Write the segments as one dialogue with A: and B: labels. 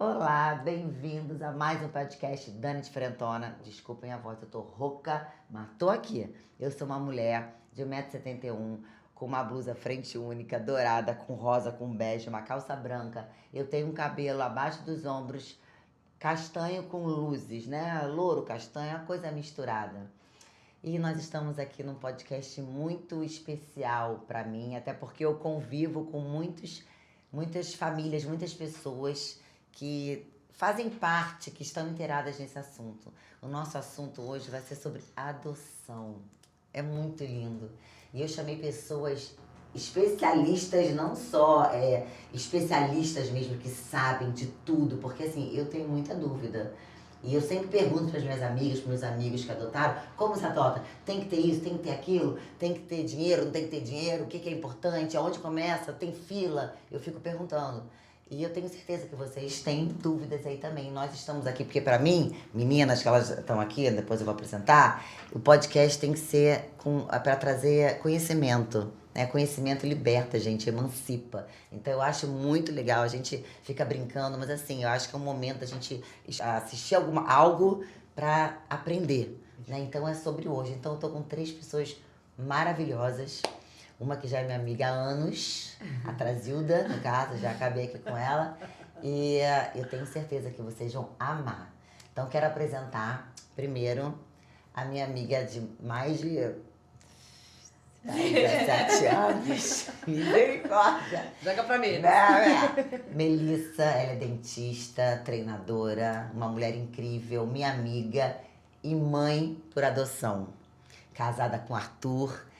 A: Olá, bem-vindos a mais um podcast Dani Diferentona. Desculpem a voz, eu tô rouca, mas tô aqui. Eu sou uma mulher de 1,71 m, com uma blusa frente única, dourada, com rosa, com bege, uma calça branca. Eu tenho um cabelo abaixo dos ombros, castanho com luzes, né? Louro, castanho, uma coisa misturada. E nós estamos aqui num podcast muito especial para mim, até porque eu convivo com muitas famílias, muitas pessoas que fazem parte, que estão inteiradas nesse assunto. O nosso assunto hoje vai ser sobre adoção. É muito lindo. E eu chamei pessoas especialistas, não só especialistas mesmo, que sabem de tudo, porque assim, eu tenho muita dúvida. E eu sempre pergunto para as minhas amigas, para meus amigos que adotaram, como se adota? Tem que ter isso, tem que ter aquilo, tem que ter dinheiro, não tem que ter dinheiro, o que é importante, aonde começa, tem fila? Eu fico perguntando. E eu tenho certeza que vocês têm dúvidas aí também. Nós estamos aqui porque, para mim, meninas que elas estão aqui, depois eu vou apresentar, o podcast tem que ser para trazer conhecimento. Né? Conhecimento liberta, gente, emancipa. Então eu acho muito legal, a gente fica brincando, mas assim, eu acho que é um momento da gente assistir algo para aprender. Né? Então é sobre hoje. Então eu tô com 3 pessoas maravilhosas. Uma que já é minha amiga há anos, a Trazilda, no caso, já acabei aqui com ela. E eu tenho certeza que vocês vão amar. Então, quero apresentar, primeiro, a minha amiga de mais de 17 anos. Misericórdia!
B: Joga pra mim.
A: Melissa, ela é dentista, treinadora, uma mulher incrível, minha amiga e mãe por adoção. Casada com Arthur.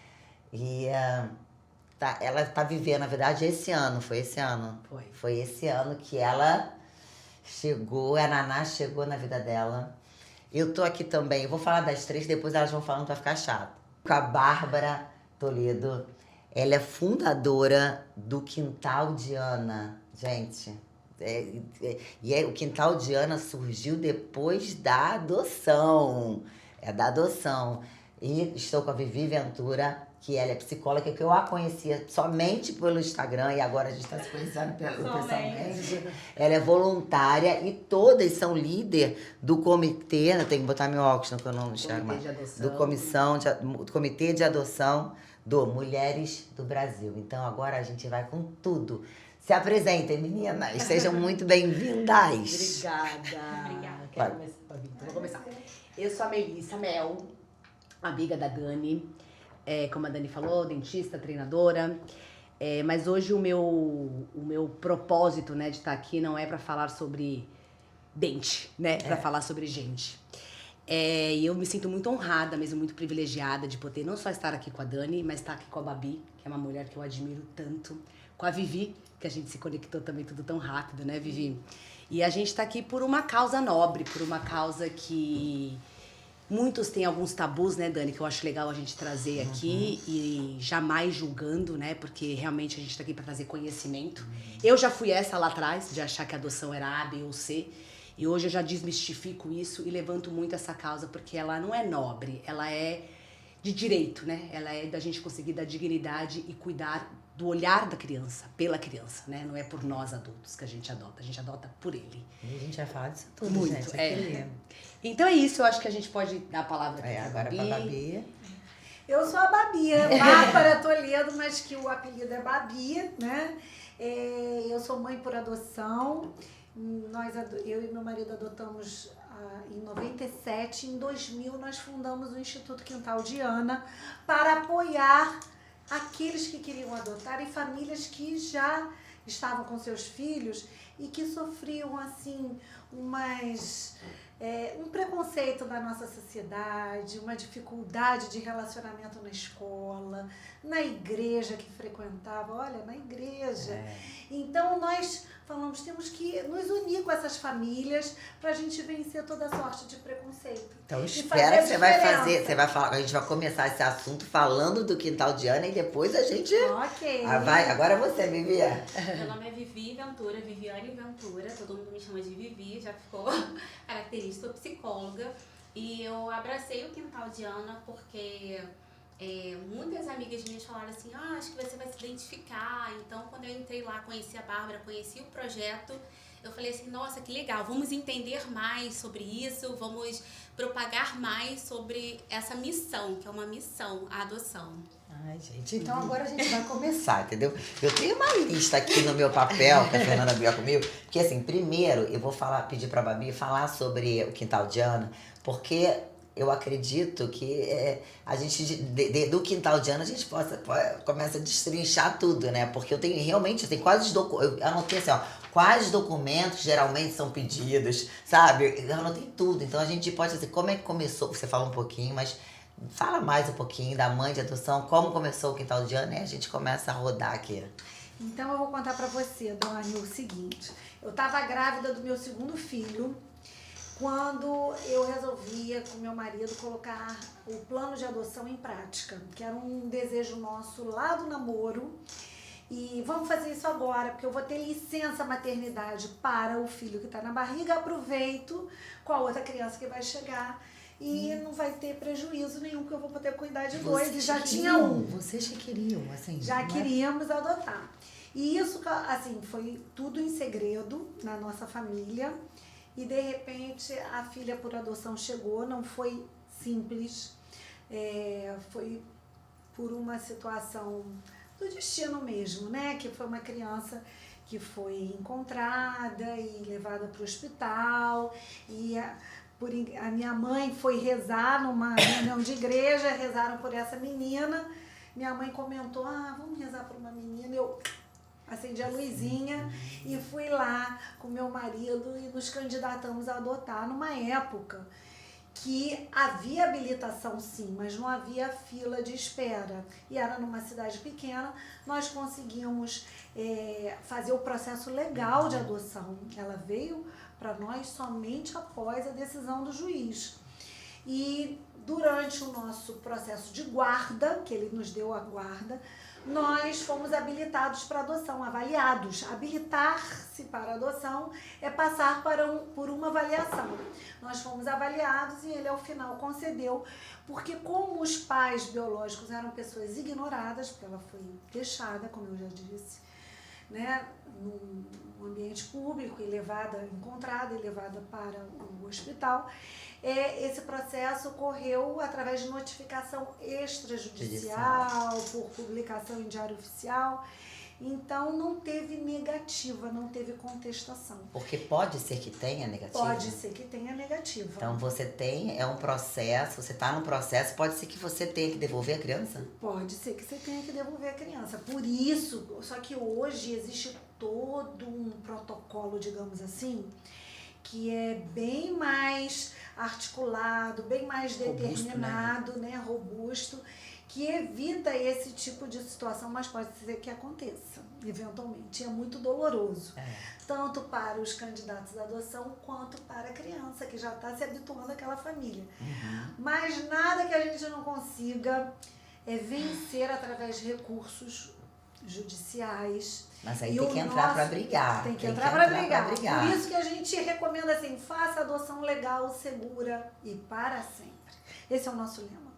A: E ela tá vivendo, na verdade, esse ano. Foi esse ano. Foi esse ano que ela chegou, a Naná chegou na vida dela. Eu tô aqui também, eu vou falar das 3, depois elas vão falando pra ficar chato. Com a Bárbara Toledo. Ela é fundadora do Quintal de Ana. Gente, o Quintal de Ana surgiu depois da adoção. É da adoção. E estou com a Vivi Ventura, que ela é psicóloga, que eu a conhecia somente pelo Instagram e agora a gente está se conhecendo pessoalmente. Ela é voluntária e todas são líder do comitê, eu tenho que botar meu óculos, que eu não enxergo mais. Do Comitê de Adoção do Mulheres do Brasil. Então agora a gente vai com tudo. Se apresentem, meninas. Sejam muito bem-vindas.
B: Obrigada. Quero começar. Então, vou começar. Eu sou a Melissa Mel, amiga da Dani. Como a Dani falou, dentista, treinadora. Mas hoje o meu propósito, né, de estar aqui não é para falar sobre dente, né? Para falar sobre gente. E eu me sinto muito honrada, mesmo muito privilegiada de poder não só estar aqui com a Dani, mas estar aqui com a Babi, que é uma mulher que eu admiro tanto. Com a Vivi, que a gente se conectou também tudo tão rápido, né, Vivi? E a gente tá aqui por uma causa nobre, por uma causa que muitos têm alguns tabus, né, Dani, que eu acho legal a gente trazer aqui e jamais julgando, né, porque realmente a gente tá aqui para trazer conhecimento. Eu já fui essa lá atrás, de achar que a adoção era A, B ou C, e hoje eu já desmistifico isso e levanto muito essa causa, porque ela não é nobre, ela é de direito, né, ela é da gente conseguir dar dignidade e cuidar do olhar da criança, pela criança, né? Não é por nós adultos que a gente adota por ele.
A: E a gente vai falar disso tudo,
B: muito,
A: gente.
B: Então é isso, eu acho que a gente pode dar a palavra aqui
A: agora pra Babi.
C: Eu sou a Babi, Bárbara Toledo, mas que o apelido é Babi, né? Eu sou mãe por adoção. Eu e meu marido adotamos em 97. Em 2000, nós fundamos o Instituto Quintal de Ana para apoiar aqueles que queriam adotar e famílias que já estavam com seus filhos e que sofriam, assim, um preconceito da nossa sociedade, uma dificuldade de relacionamento na escola, na igreja que frequentava, olha, na igreja. Então, nós falamos, temos que nos unir com essas famílias para a gente vencer toda sorte de preconceito.
A: Então, espera que você vai falar, a gente vai começar esse assunto falando do Quintal de Ana e depois a gente...
C: Ok.
A: Agora você, Vivi.
D: Meu nome é Vivi Ventura, Viviane Ventura, todo mundo me chama de Vivi, já ficou característica, sou psicóloga. E eu abracei o Quintal de Ana porque muitas amigas minhas falaram assim, acho que você vai se identificar. Então, quando eu entrei lá, conheci a Bárbara, conheci o projeto, eu falei assim, nossa, que legal, vamos entender mais sobre isso, vamos propagar mais sobre essa missão, que é uma missão, a adoção.
A: Ai, gente, então agora a gente vai começar, entendeu? Eu tenho uma lista aqui no meu papel, que a Fernanda abriu comigo, porque assim, primeiro eu vou pedir pra Babi falar sobre o Quintal de Ana, porque eu acredito que a gente, do Quintal de Ana, a gente começa a destrinchar tudo, né? Porque eu tenho quase, eu anotei assim, ó, quais documentos geralmente são pedidos, sabe? Eu anotei tudo, então a gente pode dizer, como é que começou, você fala um pouquinho, mas fala mais um pouquinho da mãe de adoção, como começou o Quintal de Ana, e a gente começa a rodar aqui.
C: Então eu vou contar pra você, Dani, o seguinte. Eu tava grávida do meu segundo filho, quando eu resolvia com meu marido colocar o plano de adoção em prática, que era um desejo nosso lá do namoro. E vamos fazer isso agora, porque eu vou ter licença maternidade para o filho que está na barriga, aproveito com a outra criança que vai chegar e não vai ter prejuízo nenhum, porque eu vou poder cuidar de dois. E já tinha um.
A: Vocês que queriam, assim.
C: Já queríamos adotar. E isso, assim, foi tudo em segredo na nossa família. E, de repente, a filha por adoção chegou, não foi simples. Foi por uma situação do destino mesmo, né? Que foi uma criança que foi encontrada e levada para o hospital. E a minha mãe foi rezar numa reunião de igreja, rezaram por essa menina. Minha mãe comentou, vamos rezar por uma menina. Eu acendi a luzinha e fui lá com meu marido e nos candidatamos a adotar numa época que havia habilitação sim, mas não havia fila de espera. E era numa cidade pequena, nós conseguimos fazer o processo legal de adoção. Ela veio para nós somente após a decisão do juiz. E durante o nosso processo de guarda, que ele nos deu a guarda, nós fomos habilitados para adoção, avaliados. Habilitar-se para adoção é passar por uma avaliação. Nós fomos avaliados e ele, ao final, concedeu, porque como os pais biológicos eram pessoas ignoradas, porque ela foi deixada, como eu já disse, né, num ambiente público, encontrada e levada para o hospital, esse processo ocorreu através de notificação extrajudicial, por publicação em diário oficial. Então, não teve negativa, não teve contestação.
A: Porque pode ser que tenha negativa?
C: Pode ser que tenha negativa.
A: Então, um processo, você está no processo, pode ser que você tenha que devolver a criança?
C: Pode ser que você tenha que devolver a criança. Por isso, só que hoje existe todo um protocolo, digamos assim, que é bem mais articulado, bem mais determinado, né? Robusto, que evita esse tipo de situação, mas pode ser que aconteça, eventualmente. É muito doloroso, tanto para os candidatos à adoção, quanto para a criança, que já está se habituando àquela família. Mas nada que a gente não consiga vencer através de recursos judiciais.
A: Mas aí tem que entrar para brigar.
C: Tem que entrar para brigar. Por isso que a gente recomenda assim, faça adoção legal, segura e para sempre. Esse é o nosso lema.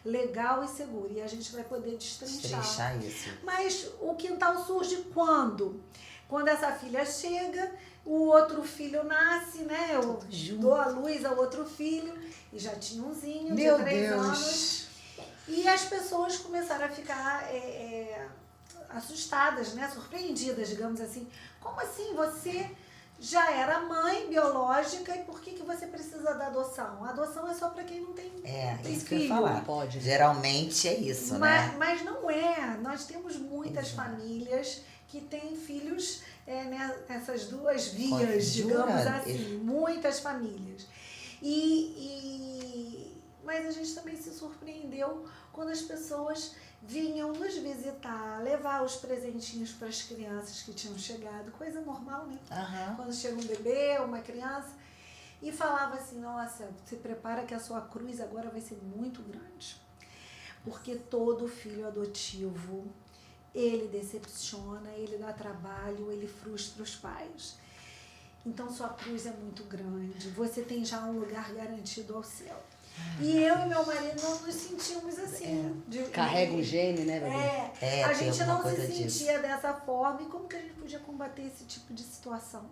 C: Legal e seguro. E a gente vai poder destrinchar
A: isso.
C: Mas o quintal surge quando? Quando essa filha chega, o outro filho nasce, né? Eu dou a luz ao outro filho e já tinha umzinho de 3 anos. E as pessoas começaram a ficar assustadas, né? Surpreendidas, digamos assim. Como assim? Você já era mãe biológica e por que você precisa da adoção? A adoção é só para quem não tem, tem
A: isso
C: filho.
A: Que eu ia falar.
B: Pode.
A: Geralmente é isso, né?
C: Mas não é. Nós temos muitas famílias que têm filhos nessas duas vias, digamos assim. Muitas famílias. Mas a gente também se surpreendeu quando as pessoas vinham nos visitar, levar os presentinhos para as crianças que tinham chegado, coisa normal, né? Quando chega um bebê, uma criança, e falava assim, nossa, se prepara que a sua cruz agora vai ser muito grande. Porque todo filho adotivo, ele decepciona, ele dá trabalho, ele frustra os pais. Então sua cruz é muito grande, você tem já um lugar garantido ao céu. E eu e meu marido não nos sentimos assim.
B: Carrega o gene, né, Babi?
C: A gente não se sentia dessa forma. E como que a gente podia combater esse tipo de situação?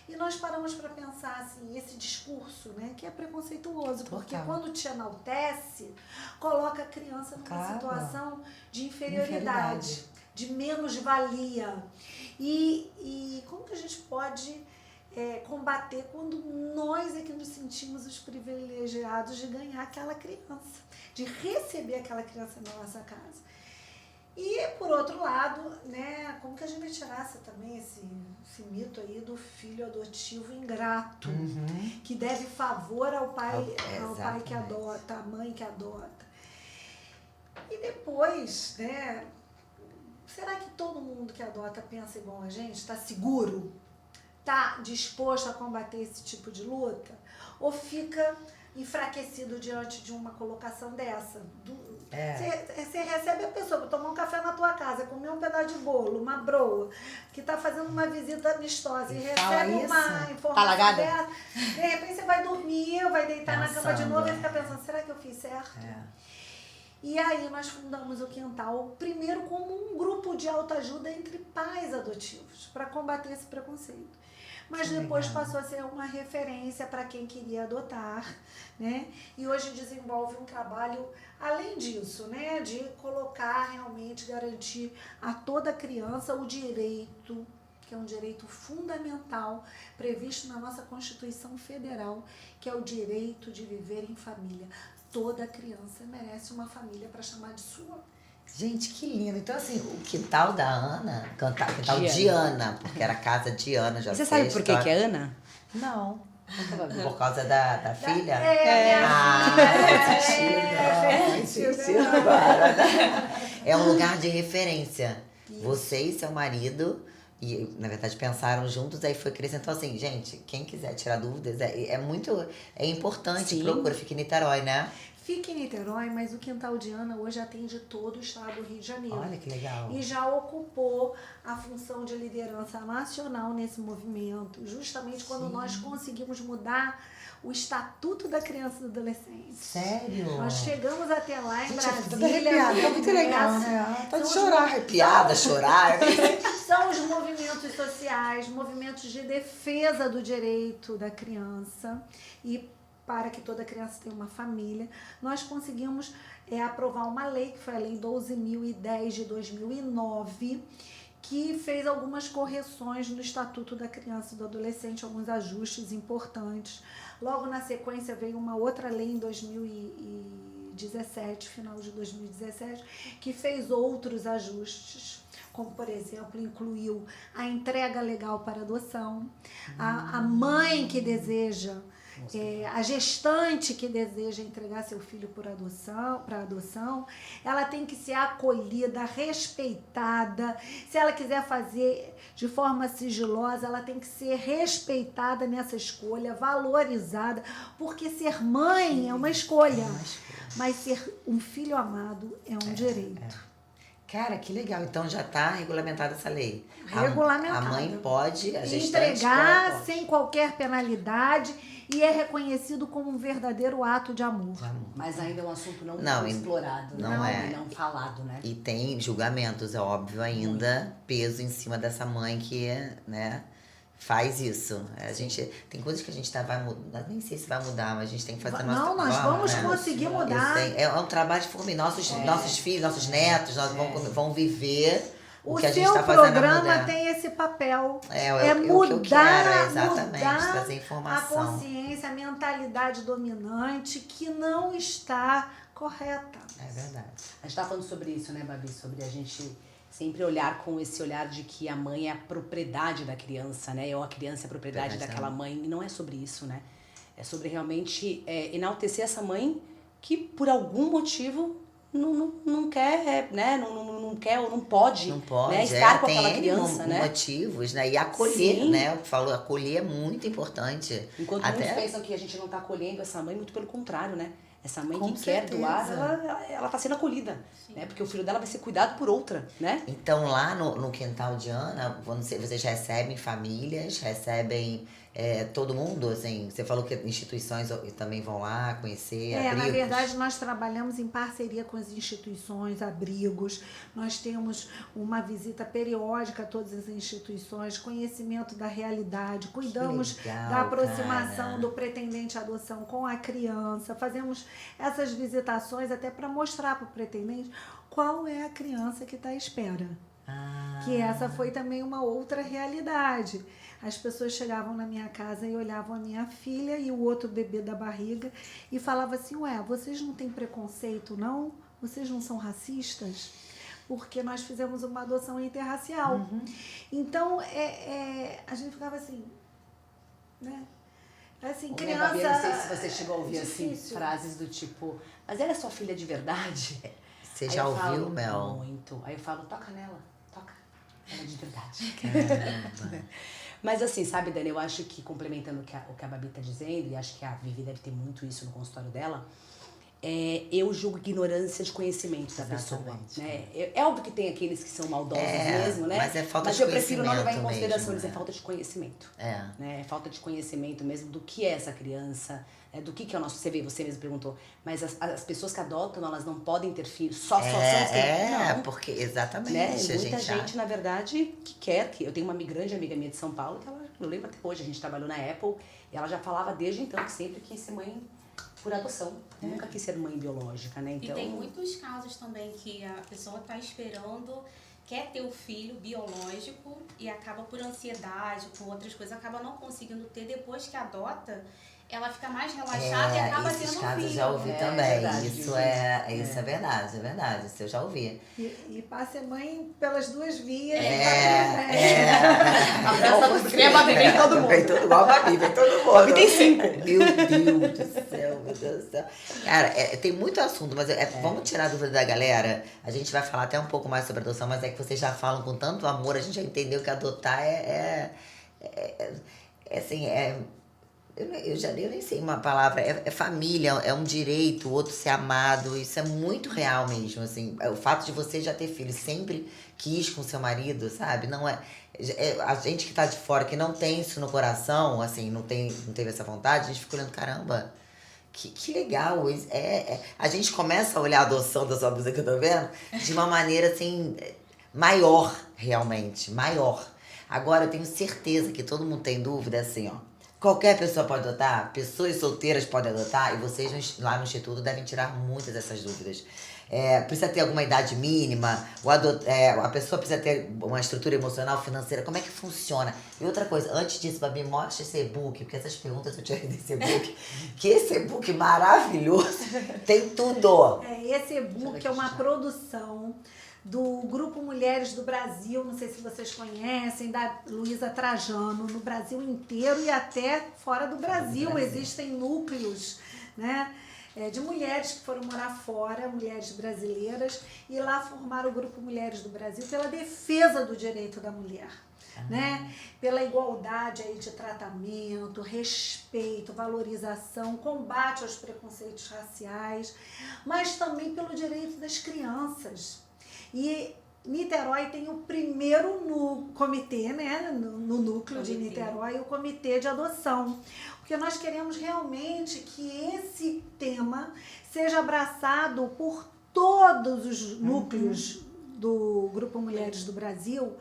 C: E nós paramos para pensar assim, esse discurso, né, que é preconceituoso, porque
A: Total.
C: quando te enaltece, coloca a criança numa
A: Claro.
C: situação de inferioridade, de menos-valia. E como que a gente pode combater quando nós é que nos sentimos os privilegiados de ganhar aquela criança, de receber aquela criança na nossa casa? E, por outro lado, né, como que a gente vai tirar também esse mito aí do filho adotivo ingrato, que deve favor ao pai que adota, à mãe que adota. E depois, né, será que todo mundo que adota pensa igual a gente? Está seguro? Está disposto a combater esse tipo de luta? Ou fica enfraquecido diante de uma colocação dessa? Você recebe a pessoa para tomar um café na tua casa, comer um pedaço de bolo, uma broa, que está fazendo uma visita amistosa e recebe uma informação dessa, de repente você vai dormir, vai deitar na cama de novo e fica pensando, será que eu fiz certo? E aí nós fundamos o Quintal, primeiro como um grupo de autoajuda entre pais adotivos, para combater esse preconceito. Mas depois passou a ser uma referência para quem queria adotar, né? E hoje desenvolve um trabalho, além disso, né? De colocar realmente, garantir a toda criança o direito, que é um direito fundamental, previsto na nossa Constituição Federal, que é o direito de viver em família. Toda criança merece uma família para chamar de sua.
A: Gente, que lindo. Então, assim, o quintal da Ana, quintal de Ana, porque era a casa de Ana. Já
B: você sabe por que é Ana?
A: Não. Por causa da filha? É um lugar de referência. Isso. Você e seu marido, e na verdade pensaram juntos, aí foi crescendo. Então, assim, gente, quem quiser tirar dúvidas, é importante. Sim. Procura, fica em Niterói, né?
C: Fica em Niterói, mas o Quintal de Ana hoje atende todo o estado do Rio de Janeiro.
A: Olha que legal.
C: E já ocupou a função de liderança nacional nesse movimento, justamente quando nós conseguimos mudar o Estatuto da Criança e do Adolescente.
A: Sério?
C: Nós chegamos até lá em Brasília.
A: Arrepiada, muito legal, né? Pode chorar, arrepiada, chorar.
C: São os movimentos sociais, movimentos de defesa do direito da criança e para que toda criança tenha uma família, nós conseguimos aprovar uma lei, que foi a Lei 12.010 de 2009, que fez algumas correções no Estatuto da Criança e do Adolescente, alguns ajustes importantes. Logo na sequência veio uma outra lei em 2017, final de 2017, que fez outros ajustes, como, por exemplo, incluiu a entrega legal para adoção, a mãe que deseja... a gestante que deseja entregar seu filho para adoção, ela tem que ser acolhida, respeitada. Se ela quiser fazer de forma sigilosa, ela tem que ser respeitada nessa escolha, valorizada, porque ser mãe é uma escolha, mas ser um filho amado é um direito.
A: Cara, que legal. Então já está regulamentada essa lei.
C: Regulamentada.
A: A mãe pode, a gestante
C: entregar
A: pode.
C: Sem qualquer penalidade e é reconhecido como um verdadeiro ato de amor.
B: Mas ainda é um assunto não explorado,
A: não
B: não falado, né?
A: E tem julgamentos, é óbvio, ainda, peso em cima dessa mãe que, né, faz isso. A gente, tem coisas que a gente vai mudar, nem sei se vai mudar, mas a gente tem que fazer a nossa...
C: Não, nós vamos conseguir mudar.
A: É um trabalho de formiga. Nossos filhos, nossos netos, vão viver o que a gente está fazendo.
C: O seu programa tem esse papel.
A: Mudar, o que eu quero, exatamente, trazer informação.
C: A consciência, a mentalidade dominante que não está correta.
A: É verdade.
B: A gente está falando sobre isso, né, Babi? Sobre a gente sempre olhar com esse olhar de que a mãe é a propriedade da criança, né? Ou a criança é a propriedade daquela mãe. E não é sobre isso, né? É sobre realmente enaltecer essa mãe que, por algum motivo, não quer, né? Não quer ou não pode, né? Estar com aquela criança, né?
A: Motivos, né? E acolher,
B: Sim.
A: né? Eu falo, acolher é muito importante.
B: Enquanto muitos pensam que a gente não está acolhendo essa mãe, muito pelo contrário, né? Essa mãe
A: Com
B: que
A: certeza.
B: quer doar, ela tá sendo acolhida, né? Porque o filho dela vai ser cuidado por outra, né?
A: Então, lá no Quintal de Ana, vocês recebem famílias, recebem todo mundo, assim? Você falou que instituições também vão lá conhecer, abrigos.
C: Na verdade, nós trabalhamos em parceria com as instituições, abrigos. Nós temos uma visita periódica a todas as instituições, conhecimento da realidade, cuidamos da aproximação do pretendente à adoção com a criança, fazemos essas visitações até para mostrar para o pretendente qual é a criança que está à espera. Que essa foi também uma outra realidade. As pessoas chegavam na minha casa e olhavam a minha filha e o outro bebê da barriga e falavam assim, vocês não têm preconceito, não? Vocês não são racistas? Porque nós fizemos uma adoção interracial. Então, a gente ficava assim, né? Assim, criança...
B: Babi, eu não sei se você chegou a ouvir assim, frases do tipo, mas ela é sua filha de verdade?
A: Você já ouviu, Mel?
B: Muito. Aí eu falo, toca nela, toca. Ela é de verdade. Mas assim, sabe, Dani, eu acho que complementando o que a Babi tá dizendo, e acho que a Vivi deve ter muito isso no consultório dela, eu julgo ignorância de conhecimento da pessoa. Né? É óbvio que tem aqueles que são maldosos mesmo, né?
A: Mas é falta de conhecimento.
B: Mas eu prefiro não levar em consideração,
A: mesmo,
B: é falta de conhecimento. Né? É falta de conhecimento mesmo do que é essa criança, do que é o nosso... Você mesmo perguntou, mas as pessoas que adotam, elas não podem ter filhos, só são os que... Não,
A: porque exatamente.
B: Né? Muita gente, na verdade, que quer. Eu tenho uma grande amiga minha de São Paulo, que eu lembro até hoje, a gente trabalhou na Apple, e ela já falava desde então que sempre quis ser mãe por adoção. Nunca quis ser mãe biológica, né? Então...
D: E tem muitos casos também que a pessoa tá esperando, quer ter o filho biológico e acaba por ansiedade, por outras coisas, acaba não conseguindo ter. Depois que adota, ela fica mais relaxada e acaba tendo um filho.
A: Casos já ouvi também.
B: Verdade,
A: isso é verdade. Isso eu já ouvi.
C: E passa a mãe pelas duas vias.
B: Vem todo mundo.
A: Vem todo igual a Babi, vem todo mundo.
B: Babi tem 5.
A: Meu Deus do céu. Cara, tem muito assunto, mas vamos tirar a dúvida da galera. A gente vai falar até um pouco mais sobre adoção, mas é que vocês já falam com tanto amor, a gente já entendeu que adotar eu nem sei uma palavra, é família, é um direito, o outro ser amado, isso é muito real mesmo, assim, o fato de você já ter filho, sempre quis com seu marido, sabe, não a gente que tá de fora, que não tem isso no coração, assim, não teve essa vontade, a gente fica olhando, caramba, que legal, a gente começa a olhar a adoção da sua blusa que eu tô vendo, de uma maneira, assim, maior, realmente, maior. Agora, eu tenho certeza que todo mundo tem dúvida, assim, ó, qualquer pessoa pode adotar, pessoas solteiras podem adotar, e vocês lá no Instituto devem tirar muitas dessas dúvidas. Precisa ter alguma idade mínima, a pessoa precisa ter uma estrutura emocional, financeira, como é que funciona? E outra coisa, antes disso, Babi, mostra esse e-book, porque essas perguntas eu tirei desse e-book, que esse e-book maravilhoso, tem tudo.
C: Esse e-book é uma produção do Grupo Mulheres do Brasil, não sei se vocês conhecem, da Luísa Trajano, no Brasil inteiro e até fora do Brasil. Existem núcleos, né, de mulheres que foram morar fora, mulheres brasileiras, e lá formaram o Grupo Mulheres do Brasil pela defesa do direito da mulher. Né? Pela igualdade aí de tratamento, respeito, valorização, combate aos preconceitos raciais, mas também pelo direito das crianças. E Niterói tem o primeiro comitê, né, no núcleo de Niterói, o comitê de adoção. Porque nós queremos realmente que esse tema seja abraçado por todos os núcleos do Grupo Mulheres do Brasil,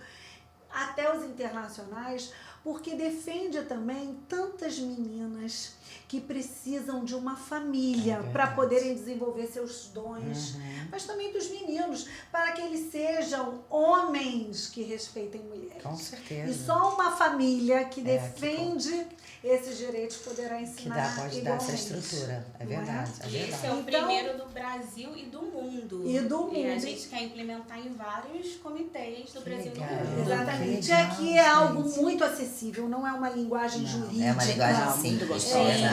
C: até os internacionais, porque defende também tantas meninas que precisam de uma família para poderem desenvolver seus dons, mas também dos meninos, para que eles sejam homens que respeitem mulheres.
A: Com certeza.
C: E só uma família que defende esses direitos poderá ensinar
A: pode dar essa estrutura, é verdade.
D: Esse é o primeiro do Brasil e do mundo. E a gente quer implementar em vários comitês do Brasil e do mundo.
C: Exatamente. Aqui é algo muito acessível, não é uma linguagem jurídica.
A: É uma linguagem simples, é verdade.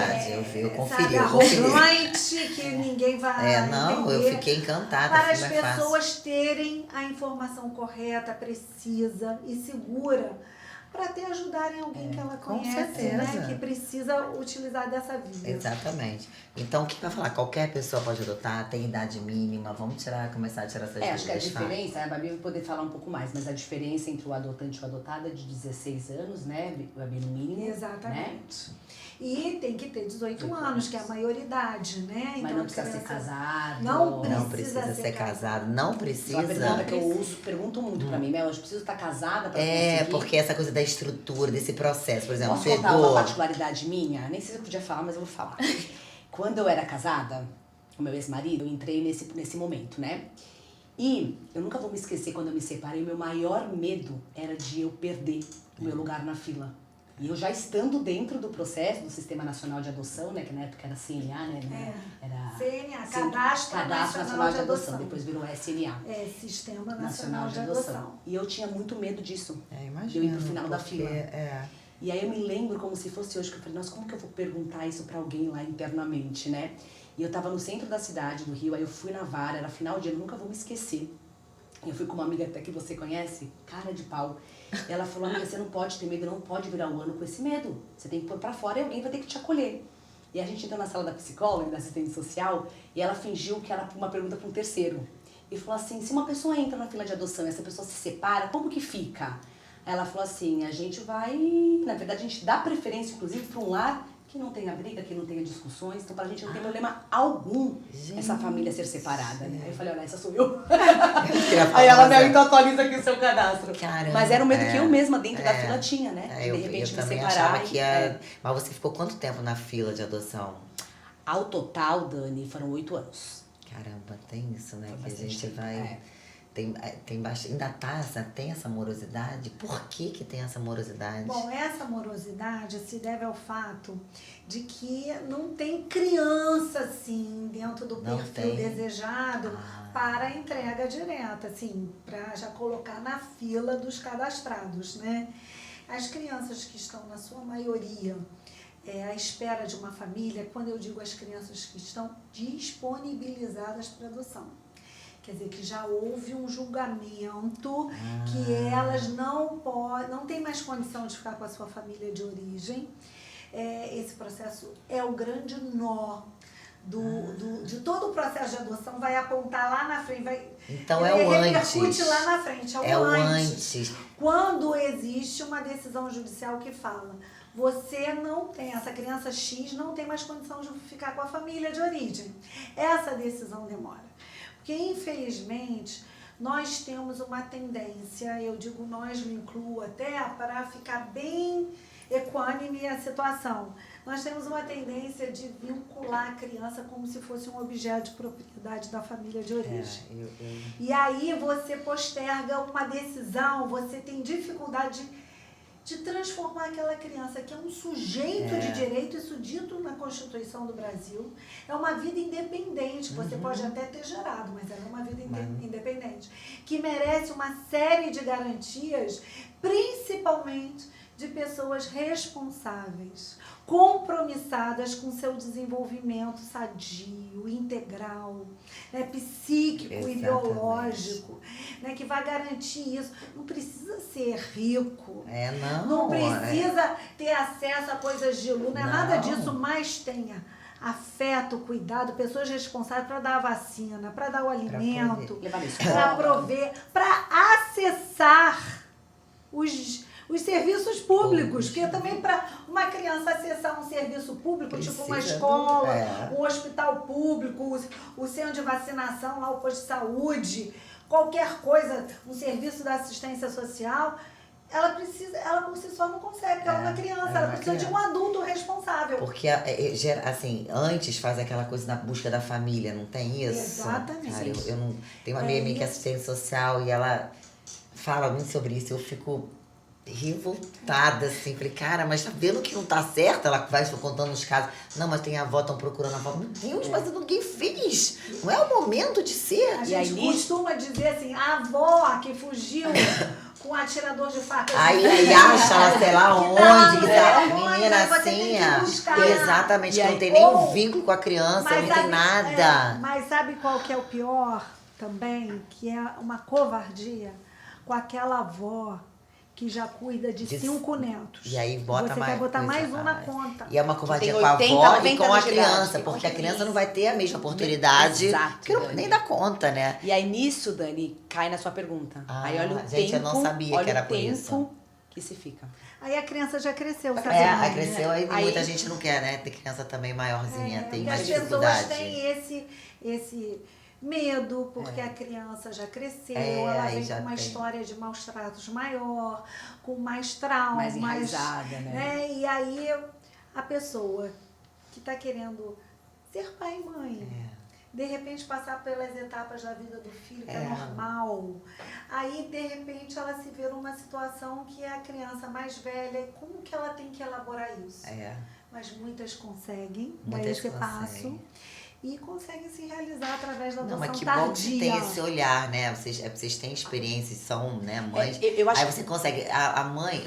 A: Eu conferi.
C: Arrogante, que ninguém vai entender.
A: Eu fiquei encantada.
C: Para as pessoas terem a informação correta, precisa e segura para até ajudarem alguém que ela
A: com
C: conhece,
A: certeza.
C: né? Que precisa utilizar dessa via.
A: Exatamente. Então, o que vai falar? Qualquer pessoa pode adotar, tem idade mínima, vamos começar a tirar essas dúvidas.
B: Acho que a diferença, a Babi vai poder falar um pouco mais, mas a diferença entre o adotante e o adotado é de 16 anos, né, Babi, no mínimo.
C: Exatamente. Né? E tem que ter 18 anos, que é a maioridade, né?
B: Mas
C: então,
B: não precisa ser casado.
C: Não
A: Não precisa ser casado. Não precisa.
B: Uma pergunta que eu uso, pergunto muito pra mim, Mel, eu preciso estar casada pra conseguir?
A: Porque essa coisa da estrutura, desse processo, por exemplo,
B: Posso contar uma particularidade minha? Nem sei se eu podia falar, mas eu vou falar. Quando eu era casada, com meu ex-marido, eu entrei nesse momento, né? E eu nunca vou me esquecer, quando eu me separei, meu maior medo era de eu perder o meu lugar na fila. E eu já estando dentro do processo do Sistema Nacional de Adoção, né, que na época era CNA, né? Era
C: CNA, Cadastro Nacional de Adoção.
B: Depois virou SNA.
C: Sistema Nacional de Adoção.
B: E eu tinha muito medo disso.
A: Imagina.
B: De eu ir pro final da fila.
A: É.
B: E aí eu me lembro como se fosse hoje, que eu falei, nossa, como que eu vou perguntar isso pra alguém lá internamente, né? E eu tava no centro da cidade do Rio, aí eu fui na vara, era final de ano, nunca vou me esquecer. Eu fui com uma amiga até que você conhece, cara de pau. E ela falou, amiga, você não pode ter medo, não pode virar o ano com esse medo. Você tem que pôr pra fora e alguém vai ter que te acolher. E a gente entrou na sala da psicóloga, da assistente social, e ela fingiu que era uma pergunta pra um terceiro. E falou assim, se uma pessoa entra na fila de adoção e essa pessoa se separa, como que fica? Ela falou assim, a gente vai... Na verdade, a gente dá preferência, inclusive, pra um lar que não tenha briga, que não tenha discussões. Então, pra gente não tem problema algum essa família ser separada, né? Aí eu falei, olha, essa sou eu. Aí ela, Mel, então atualiza aqui o seu cadastro.
A: Caramba,
B: mas era um medo que eu mesma dentro da fila tinha, né? De repente
A: eu
B: me
A: também
B: separar.
A: achava que ia... Mas você ficou quanto tempo na fila de adoção?
B: Ao total, Dani, foram 8 anos.
A: Caramba, tem isso, né?
B: Foi
A: Que a gente
B: bastante,
A: vai... Tem bastante, tem essa morosidade? Por que tem essa morosidade?
C: Bom, essa morosidade se deve ao fato de que não tem criança, assim, dentro do perfil desejado para a entrega direta, assim, para já colocar na fila dos cadastrados, né? As crianças que estão, na sua maioria, à espera de uma família, quando eu digo as crianças que estão disponibilizadas para adoção. Quer dizer, que já houve um julgamento que elas não têm mais condição de ficar com a sua família de origem. Esse processo é o grande nó de todo o processo de adoção, vai apontar lá na frente.
A: Então é o antes.
C: Repercute lá na frente,
A: é o antes.
C: Quando existe uma decisão judicial que fala, você não tem, essa criança X não tem mais condição de ficar com a família de origem. Essa decisão demora. Porque, infelizmente, nós temos uma tendência, eu digo nós, me incluo até, para ficar bem equânime a situação. Nós temos uma tendência de vincular a criança como se fosse um objeto de propriedade da família de origem. E aí você posterga uma decisão, você tem dificuldade de transformar aquela criança, que é um sujeito de direito, isso dito na Constituição do Brasil, é uma vida independente, você pode até ter gerado, mas ela é uma vida independente, que merece uma série de garantias, principalmente de pessoas responsáveis, compromissadas com seu desenvolvimento sadio, integral, né, psíquico e biológico, né, que vai garantir isso. Não precisa ser rico, não precisa ter acesso a coisas de luxo, não é nada disso, mas tenha afeto, cuidado, pessoas responsáveis para dar a vacina, para dar o alimento, para prover, para acessar os serviços públicos, porque também para uma criança acessar um serviço público, tipo uma escola, um hospital público, o centro de vacinação, lá o posto de saúde, qualquer coisa, um serviço da assistência social, ela por si só não consegue, porque ela é uma criança, ela precisa de um adulto responsável.
A: Porque, assim, antes faz aquela coisa na busca da família, não tem isso?
C: Exatamente.
A: Cara, eu não... Tem uma amiga minha que é assistente social e ela fala muito sobre isso, eu fico revoltada, assim, falei, cara, mas tá vendo que não tá certo? Ela vai contando os casos, não, mas tem a avó, estão procurando a avó, meu Deus, mas ninguém fez, não é o momento de ser.
C: A gente costuma dizer assim, a avó que fugiu com um atirador de faca.
A: Aí acha ela, sei lá onde, que tá, menina assim, exatamente, que não tem nenhum vínculo com a criança, não tem nada.
C: Mas sabe qual que é o pior também? Que é uma covardia com aquela avó que já cuida de 5 netos.
A: E aí bota
C: você
A: mais.
C: quer botar mais um na
A: Ai.
C: conta.
A: E é uma covardia
B: tem
A: com a
B: 80,
A: avó e
B: 90
A: com a
B: anos de idade.
A: criança, porque a criança não vai ter a mesma oportunidade.
B: Exato,
A: Porque não,
B: Dani.
A: nem dá conta, né?
B: E aí nisso, Dani, cai na sua pergunta.
A: Ah,
B: aí olha o
A: gente,
B: tempo,
A: eu não sabia
B: olha
A: que era
B: o
A: por
B: tempo
A: isso.
B: que se fica.
C: Aí a criança já cresceu, sabe?
A: Aí cresceu, aí
B: Aí-
A: muita gente não quer, né? Tem criança também maiorzinha, tem
C: Porque
A: mais
C: as pessoas
A: dificuldade.
C: têm esse medo, porque a criança já cresceu,
A: É,
C: ela
A: aí
C: vem
A: já
C: com uma
A: tem.
C: história de maus tratos maior, com mais trauma,
B: Mais enraizada, né?
C: E aí a pessoa que está querendo ser pai e mãe, de repente passar pelas etapas da vida do filho, que é normal. Aí, de repente, ela se vê numa situação que é a criança mais velha, e como que ela tem que elaborar isso? Mas muitas conseguem dar
A: Muitas
C: esse
A: conseguem.
C: passo e conseguem se realizar através da
A: Não,
C: adoção
A: mas que
C: tardia.
A: bom que você tem esse olhar, né? Vocês têm experiência, são, né, mães.
B: Eu acho
A: Aí você consegue. A mãe,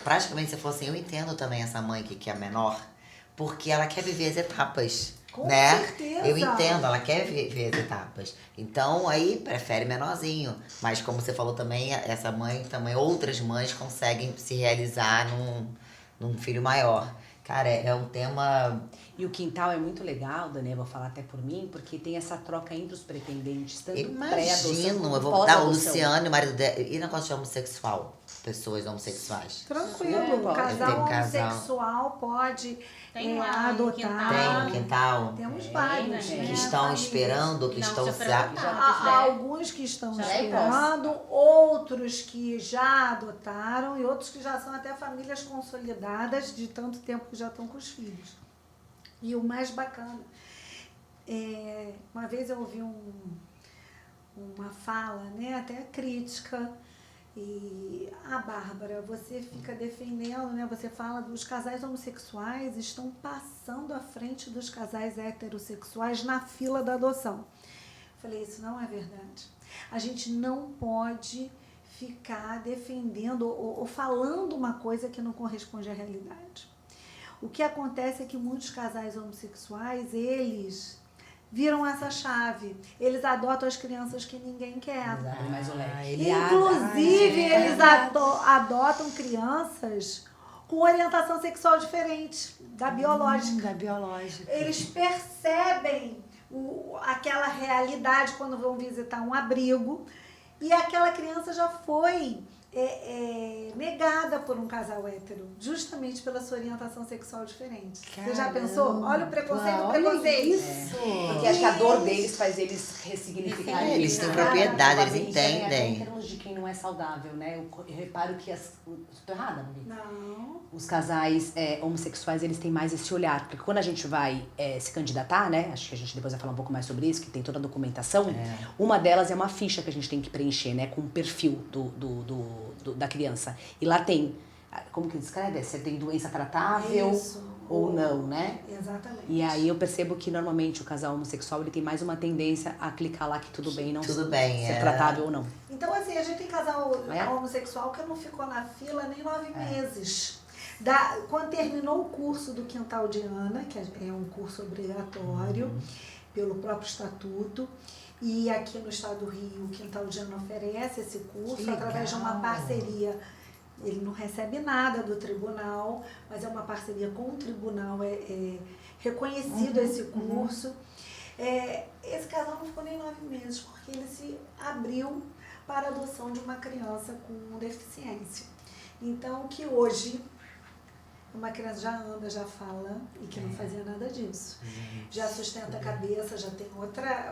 A: praticamente você falou assim, eu entendo também essa mãe que é menor, porque ela quer viver as etapas.
C: Com
A: né?
C: certeza.
A: Eu entendo, ela quer ver as etapas. Então, aí prefere menorzinho. Mas como você falou também, essa mãe também, outras mães conseguem se realizar num filho maior. Cara, é um tema.
B: E o quintal é muito legal, Dani, eu vou falar até por mim, porque tem essa troca entre os pretendentes, tanto pré-adoção
A: Imagino,
B: quanto
A: eu vou dar o
B: pós-adoção.
A: Luciano, o marido dela. E negócio de homossexual? Pessoas homossexuais.
C: Tranquilo,
B: pode.
C: casal
A: Tem um casal.
C: homossexual pode
D: Tem lá no
C: adotar.
D: quintal.
A: Tem no quintal.
C: Temos
B: Tem,
C: vários,
B: né?
C: né?
A: Que estão
C: famílias.
A: esperando, que
D: Não,
A: estão
D: já
A: se.
D: foram adotados.
C: Há alguns que estão
D: Já
C: esperando, outros que já adotaram e outros que já são até famílias consolidadas de tanto tempo que já estão com os filhos. E o mais bacana, uma vez eu ouvi uma fala, né, até crítica, e Bárbara, você fica defendendo, né, você fala dos casais homossexuais estão passando à frente dos casais heterossexuais na fila da adoção. Falei, isso não é verdade. A gente não pode ficar defendendo ou falando uma coisa que não corresponde à realidade. O que acontece é que muitos casais homossexuais, eles viram essa chave. Eles adotam as crianças que ninguém quer.
B: Abre mais o leque.
C: Inclusive, eles adotam crianças com orientação sexual diferente da biológica.
B: Da biológica.
C: Eles percebem aquela realidade quando vão visitar um abrigo e aquela criança já foi negada por um casal hétero, justamente pela sua orientação sexual diferente. Você já pensou? Olha o preconceito, o preconceito.
A: Isso!
B: Porque acho que a dor deles faz eles ressignificarem.
A: Eles têm
B: isso.
A: propriedade, eles
B: Até
A: entendem.
B: em termos de quem não é saudável, né? Eu reparo que Estou errada, Maria?
C: Não.
B: Os casais homossexuais, eles têm mais esse olhar. Porque quando a gente vai se candidatar, né? Acho que a gente depois vai falar um pouco mais sobre isso, que tem toda a documentação. Uma delas é uma ficha que a gente tem que preencher, né? Com o perfil da criança. E lá tem, como que descreve? Se tem doença tratável ou não, né?
C: Exatamente.
B: E aí eu percebo que normalmente o casal homossexual ele tem mais uma tendência a clicar lá que tudo bem, não
A: Tudo bem,
B: ser tratável ou não.
C: Então, assim, a gente tem casal homossexual que não ficou na fila nem 9 meses. Quando terminou o curso do Quintal de Ana, que é um curso obrigatório pelo próprio estatuto, e aqui no estado do Rio, o Quintal de Ana oferece esse curso através de uma parceria. Ele não recebe nada do tribunal, mas é uma parceria com o tribunal, reconhecido esse curso. Esse casal não ficou nem 9 meses, porque ele se abriu para a adoção de uma criança com deficiência. Então, que hoje uma criança já anda, já fala, e que não fazia nada disso. Já sustenta a cabeça, já tem outra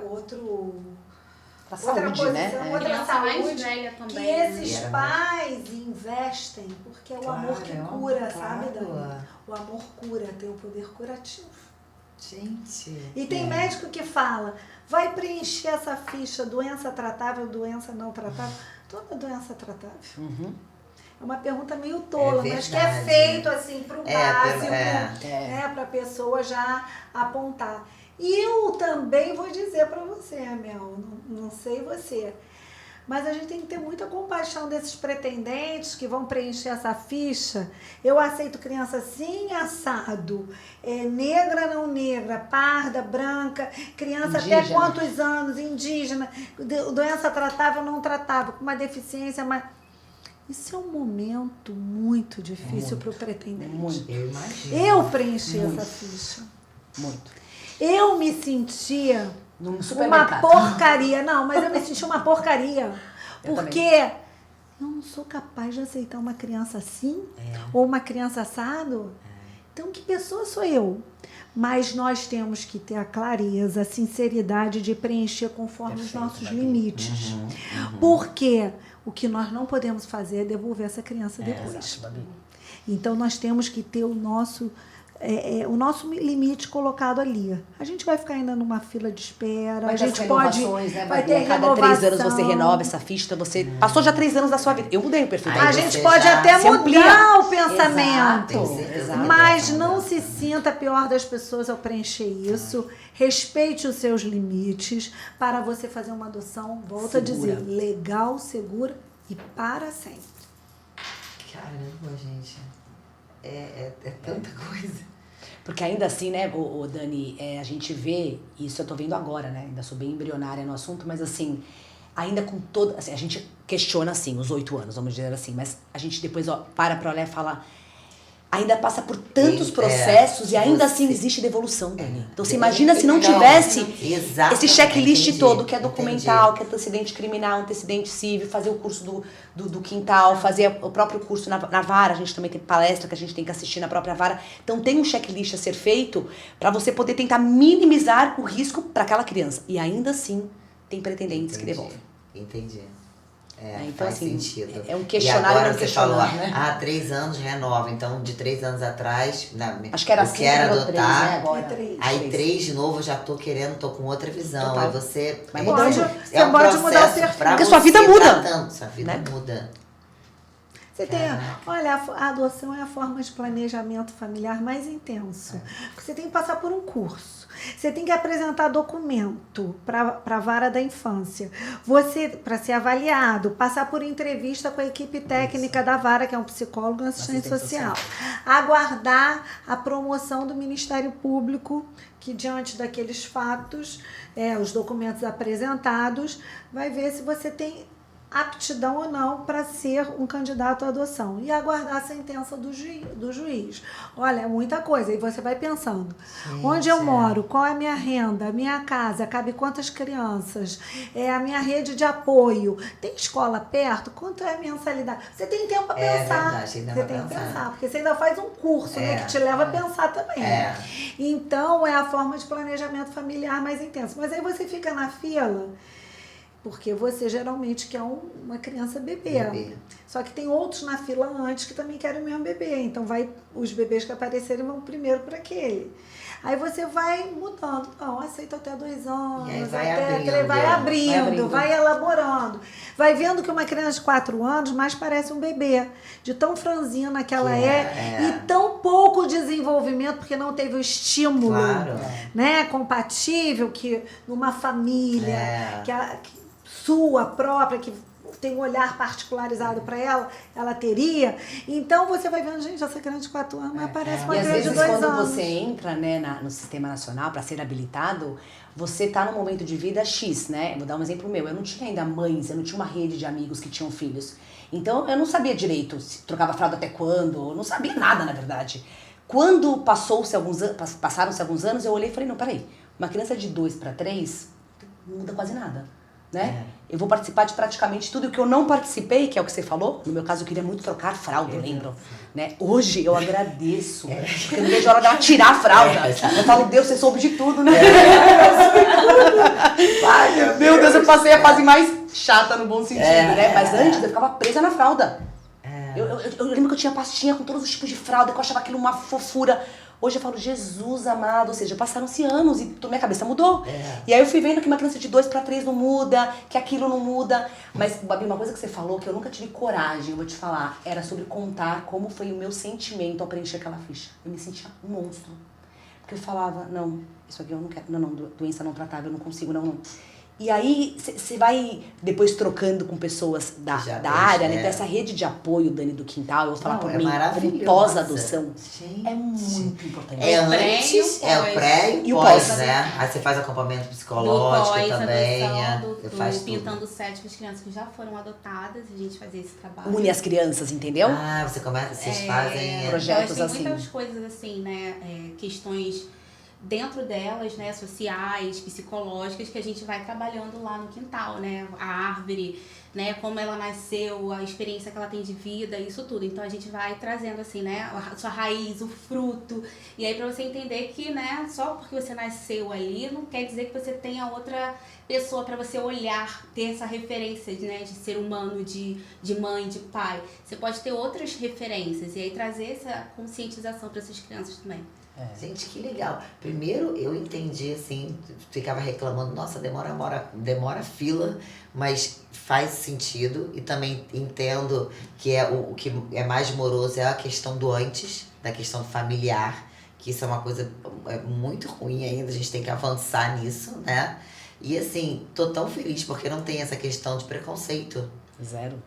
B: saúde,
C: posição,
B: né?
C: outra
D: Criança
C: saúde,
D: mais velha também.
C: que
D: né?
C: esses pais investem, porque é o amor que cura, sabe, Dani? O amor cura, tem o poder curativo.
A: Gente.
C: E tem médico que fala, vai preencher essa ficha, doença tratável, doença não tratável. Toda doença é tratável. É uma pergunta meio tola, mas que é feito assim pro básico, né, pra pessoa já apontar. E eu também vou dizer pra você, Mel, não sei você, mas a gente tem que ter muita compaixão desses pretendentes que vão preencher essa ficha. Eu aceito criança sim, assado, negra, não negra, parda, branca, criança indígena. Até quantos anos, indígena, doença tratável, não tratável, com uma deficiência, mas Isso é um momento muito difícil para o pretendente.
B: Muito.
A: Eu imagino.
C: Eu preenchi essa ficha.
B: Muito.
C: Eu me sentia
B: Num
C: uma
B: supermercado.
C: porcaria. Não, mas eu me senti uma porcaria.
B: Eu
C: Porque eu não sou capaz de aceitar uma criança assim, ou uma criança assado. Então, que pessoa sou eu? Mas nós temos que ter a clareza, a sinceridade de preencher conforme os nossos limites. Porque o que nós não podemos fazer é devolver essa criança depois.
B: Exato, Babi.
C: Então, nós temos que ter o nosso limite colocado ali. A gente vai ficar ainda numa fila de espera, a gente pode...
B: Né,
C: vai
B: Babi?
C: ter
B: A cada
C: renovação.
B: 3 anos você renova essa ficha, você passou já 3 anos da sua vida. Eu mudei o perfil.
C: A
A: Aí
C: gente
A: você
C: pode
A: já
C: até
B: se
C: mudar
B: amplia.
C: o pensamento,
B: Exato.
C: mas não se sinta pior das pessoas ao preencher isso. Respeite os seus limites para você fazer uma adoção, volto a dizer, legal, segura e para sempre.
A: Caramba, gente. É tanta coisa.
B: Porque ainda assim, né, o Dani, a gente vê, isso eu tô vendo agora, né, ainda sou bem embrionária no assunto, mas assim, ainda com toda, assim, a gente questiona assim, os 8 anos, vamos dizer assim, mas a gente depois para pra olhar e fala, ainda passa por tantos processos e ainda assim existe devolução, Dani. Então você imagina se não tivesse esse checklist todo, que é documental, que é antecedente criminal, antecedente civil, fazer o curso do quintal, fazer o próprio curso na vara, a gente também tem palestra que a gente tem que assistir na própria vara. Então tem um checklist a ser feito para você poder tentar minimizar o risco para aquela criança. E ainda assim tem pretendentes que devolvem.
A: Entendi.
B: Então,
A: faz
B: assim,
A: sentido.
B: é um questionário.
A: E agora
B: não
A: você falou,
B: né?
A: 3 anos renova. Então, de 3 anos atrás,
B: acho que era
A: eu quero adotar.
B: 3, né, agora.
A: Aí 3 de novo, eu já tô com outra visão.
B: Total.
A: Aí você...
B: Vai mudando.
A: Você
C: Você pode mudar o perfil.
A: pra
B: Porque a sua
A: você
B: vida muda.
A: tratando, sua vida
B: Né?
A: muda.
C: Você tem, olha, a adoção é a forma de planejamento familiar mais intenso. Você tem que passar por um curso. Você tem que apresentar documento para a vara da infância. Você, para ser avaliado, passar por entrevista com a equipe técnica da vara, que é um psicólogo e um assistente social. Aguardar a promoção do Ministério Público, que diante daqueles fatos, os documentos apresentados, vai ver se você tem aptidão ou não para ser um candidato à adoção e aguardar a sentença do juiz. Olha, é muita coisa. E você vai pensando, onde eu moro, qual é a minha renda, a minha casa, cabe quantas crianças, a minha rede de apoio, tem escola perto, quanto é a mensalidade? Você tem tempo para pensar.
A: Verdade, ainda
C: você
A: vai
C: tem que
A: pensar.
C: pensar, porque você ainda faz um curso, né, que te leva a pensar também. Então, é a forma de planejamento familiar mais intensa. Mas aí você fica na fila porque você geralmente quer uma criança bebê. Só que tem outros na fila antes que também querem o mesmo bebê. Então, os bebês que aparecerem vão primeiro para aquele. Aí você vai mudando. Não, aceita até 2 anos.
A: E aí
C: vai abrindo, vai elaborando. Vai vendo que uma criança de 4 anos mais parece um bebê. De tão franzina que ela e tão pouco desenvolvimento, porque não teve o estímulo né, compatível que numa família sua própria, que tem um olhar particularizado para ela, ela teria. Então você vai vendo, gente, essa criança de 4 anos mas parece uma criança de 2 anos.
B: E às vezes quando você entra, né, no Sistema Nacional para ser habilitado, você tá num momento de vida X, né? Vou dar um exemplo meu. Eu não tinha ainda mães, eu não tinha uma rede de amigos que tinham filhos. Então eu não sabia direito se trocava fralda até quando, eu não sabia nada, na verdade. Quando passaram-se alguns anos, eu olhei e falei, não, peraí, uma criança de 2 para 3 não muda quase nada. Né? Eu vou participar de praticamente tudo. O que eu não participei, que é o que você falou, no meu caso eu queria muito trocar fralda, eu lembro. Né? Hoje eu agradeço, porque eu não vejo a hora dela tirar a fralda. Eu falo, Deus, você soube de tudo, né? Meu Deus, eu passei a fase mais chata no bom sentido, né? Mas antes eu ficava presa na fralda. Eu lembro que eu tinha pastinha com todos os tipos de fralda, que eu achava aquilo uma fofura. Hoje eu falo, Jesus amado, ou seja, passaram-se anos e minha cabeça mudou. E aí eu fui vendo que uma criança de 2 para 3 não muda, que aquilo não muda. Mas, Babi, uma coisa que você falou, que eu nunca tive coragem, eu vou te falar, era sobre contar como foi o meu sentimento ao preencher aquela ficha. Eu me sentia um monstro. Porque eu falava, não, isso aqui eu não quero, não, doença não tratável, eu não consigo, não. E aí, você vai depois trocando com pessoas da área, né? Dessa rede de apoio, Dani, do Quintal. Eu vou falar por mim, como pós-adoção. É muito importante.
A: É antes, é o pré e o pós, né? Aí você faz acompanhamento psicológico também.
D: Do Pintando Sete com as crianças que já foram adotadas, a gente fazia esse trabalho.
B: Une as crianças, entendeu?
A: Ah, você começa, vocês fazem
B: projetos
D: tem
B: assim.
D: Muitas coisas assim, né? Questões dentro delas, né, sociais, psicológicas, que a gente vai trabalhando lá no quintal, né, a árvore, né, como ela nasceu, a experiência que ela tem de vida, isso tudo. Então a gente vai trazendo assim, né, a sua raiz, o fruto, e aí para você entender que, né, só porque você nasceu ali, não quer dizer que você tenha outra pessoa para você olhar, ter essa referência, né, de ser humano, de mãe, de pai. Você pode ter outras referências, e aí trazer essa conscientização para essas crianças também.
A: Gente, que legal. Primeiro eu entendi assim, ficava reclamando, nossa, demora fila, mas faz sentido. E também entendo que o que é mais moroso é a questão do antes, da questão familiar, que isso é uma coisa muito ruim ainda, a gente tem que avançar nisso, né? E assim, tô tão feliz porque não tem essa questão de preconceito.
B: Zero.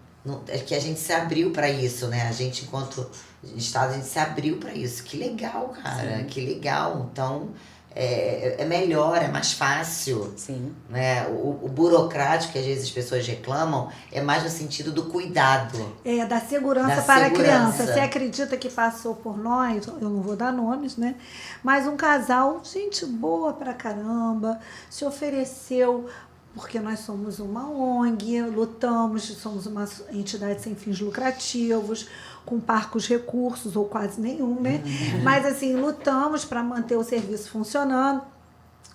A: É que a gente se abriu para isso, né? A gente, enquanto Estado, a gente se abriu para isso. Que legal, cara. Sim. Que legal. Então, é melhor, é mais fácil.
B: Sim.
A: Né? O burocrático que às vezes as pessoas reclamam é mais no sentido do cuidado.
C: Da segurança para a criança. Você acredita que passou por nós, eu não vou dar nomes, né? Mas um casal, gente boa pra caramba, se ofereceu... Porque nós somos uma ONG, lutamos, somos uma entidade sem fins lucrativos, com parcos recursos, ou quase nenhum, né? Mas, assim, lutamos para manter o serviço funcionando.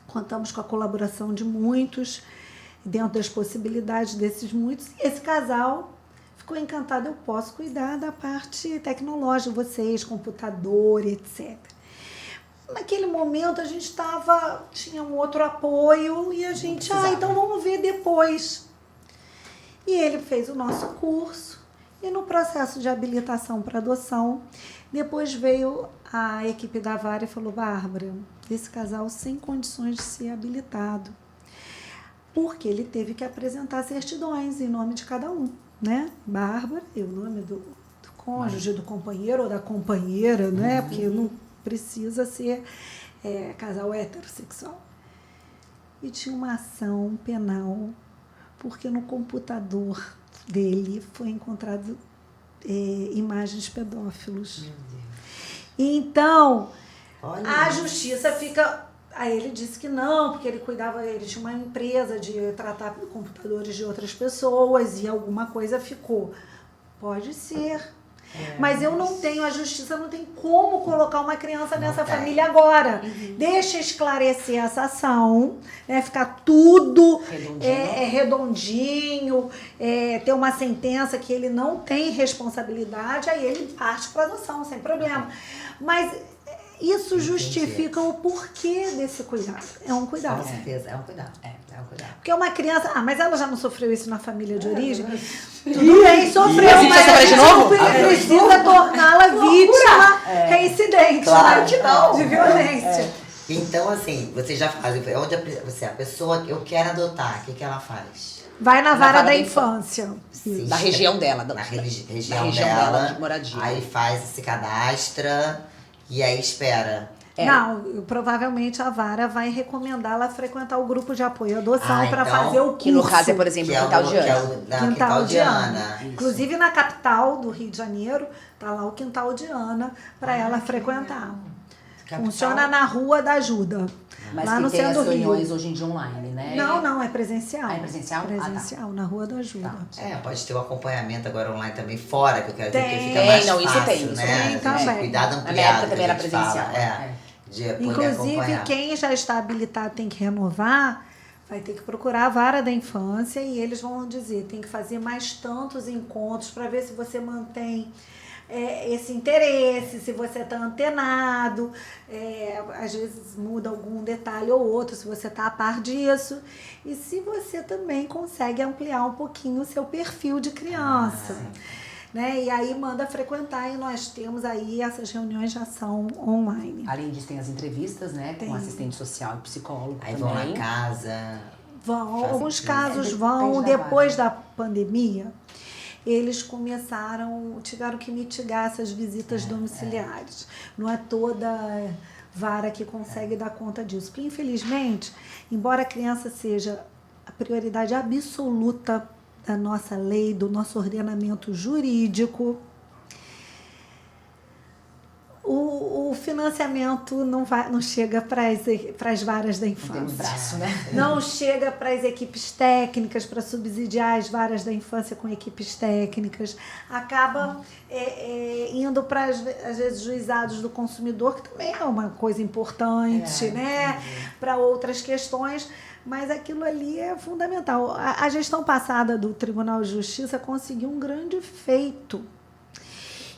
C: Contamos com a colaboração de muitos, dentro das possibilidades desses muitos. E esse casal ficou encantado, eu posso cuidar da parte tecnológica, vocês, computador, etc. Naquele momento a gente tinha um outro apoio e a gente, então vamos ver depois. E ele fez o nosso curso e no processo de habilitação para adoção, depois veio a equipe da Vara e falou, Bárbara, esse casal sem condições de ser habilitado, porque ele teve que apresentar certidões em nome de cada um, né? Bárbara, e o nome do cônjuge, do companheiro ou da companheira, né? Porque não precisa ser casal heterossexual. E tinha uma ação penal, porque no computador dele foi encontrado imagens pedófilos. Então, a justiça fica... Aí ele disse que não, porque ele tinha uma empresa de tratar computadores de outras pessoas e alguma coisa ficou. Pode ser. Mas eu não tenho, a justiça não tem como colocar uma criança nessa família agora. Deixa esclarecer essa ação, né, ficar tudo redondinho, ter uma sentença que ele não tem responsabilidade, aí ele parte para adoção, sem problema. Mas isso justifica o porquê desse cuidado. É um cuidado.
A: Com certeza, é um cuidado.
C: Porque uma criança... mas ela já não sofreu isso na família de origem? Tudo bem, sofreu, mas a gente não precisa torná-la vítima reincidente.
A: Claro que não.
C: De violência.
A: Então, assim, você já faz... Onde a pessoa que eu quero adotar, o que ela faz?
C: Vai na vara da infância.
B: Da região dela.
A: Na região dela, de moradia. Aí se cadastra e aí espera...
C: Não, provavelmente a Vara vai recomendá-la a frequentar o grupo de apoio à adoção para fazer o curso.
B: Que no caso é, por exemplo, Quintal de Ana.
C: Quintal de Ana. Inclusive na capital do Rio de Janeiro, tá lá o Quintal de Ana para ela frequentar. Funciona na Rua da Ajuda.
B: Mas
C: lá
B: que
C: no
B: tem as
C: centro do
B: reuniões
C: Rio.
B: hoje em dia online, né?
C: Não, é presencial.
B: É presencial?
C: Presencial, na Rua da Ajuda.
A: Pode ter um acompanhamento agora online também fora, que eu quero dizer que fica
C: Tem,
A: mais
B: não,
A: fácil,
B: isso tem,
A: né?
C: Tem também.
A: Cuidado
B: Na
A: ampliado.
B: minha época também era presencial.
C: Inclusive, quem já está habilitado tem que renovar, vai ter que procurar a Vara da Infância e eles vão dizer, tem que fazer mais tantos encontros para ver se você mantém esse interesse, se você está antenado, às vezes muda algum detalhe ou outro, se você está a par disso, e se você também consegue ampliar um pouquinho o seu perfil de criança. Né? E aí manda frequentar e nós temos aí, essas reuniões já são online.
B: Além disso, tem as entrevistas, né? Com assistente social e psicólogo
A: aí
B: também.
A: Vão na casa.
C: Vão, alguns casos
B: Depende
C: vão.
B: da
C: Depois da pandemia, eles tiveram que mitigar essas visitas domiciliares. Não é toda vara que consegue dar conta disso. Porque, infelizmente, embora a criança seja a prioridade absoluta da nossa lei, do nosso ordenamento jurídico, o financiamento não chega para as varas da infância.
B: Não temos braço, né?
C: Não chega para as equipes técnicas, para subsidiar as varas da infância com equipes técnicas. Acaba indo para, às vezes, juizados do consumidor, que também é uma coisa importante, né? Para outras questões. Mas aquilo ali é fundamental. A gestão passada do Tribunal de Justiça conseguiu um grande feito,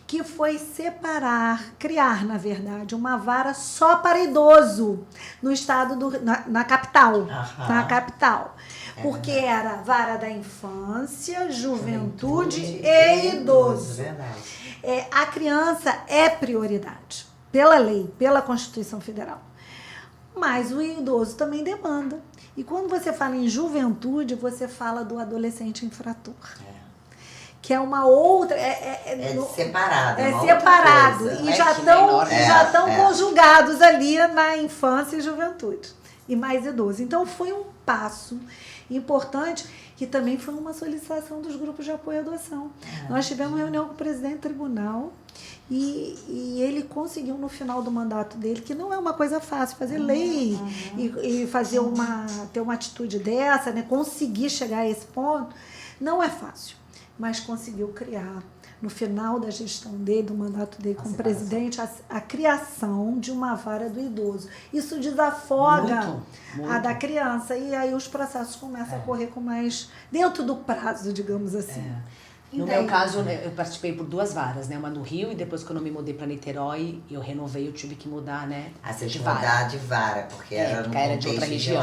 C: que foi criar, na verdade, uma vara só para idoso no estado na capital. Na capital. Porque era vara da infância, juventude e idoso.
A: Verdade.
C: A criança é prioridade, pela lei, pela Constituição Federal. Mas o idoso também demanda. E quando você fala em juventude, você fala do adolescente infrator. Que é uma outra...
A: Separado.
C: É
A: uma outra
C: separado.
A: coisa.
C: E já estão conjugados ali na infância e juventude. E mais idoso. Então, foi um passo importante, que também foi uma solicitação dos grupos de apoio à adoção. Nós tivemos reunião com o presidente do tribunal e ele conseguiu, no final do mandato dele, que não é uma coisa fácil, fazer lei e fazer ter uma atitude dessa, né? Conseguir chegar a esse ponto, não é fácil. Mas conseguiu criar, no final da gestão dele, do mandato dele como presidente, a criação de uma vara do idoso. Isso desafoga a da criança, e aí os processos começam a correr com mais... dentro do prazo, digamos assim.
B: No meu caso, eu participei por 2 varas, né? Uma no Rio, e depois quando eu me mudei para Niterói, eu renovei, eu tive que mudar, né?
A: Você de mudar de vara, porque era
B: de outra região,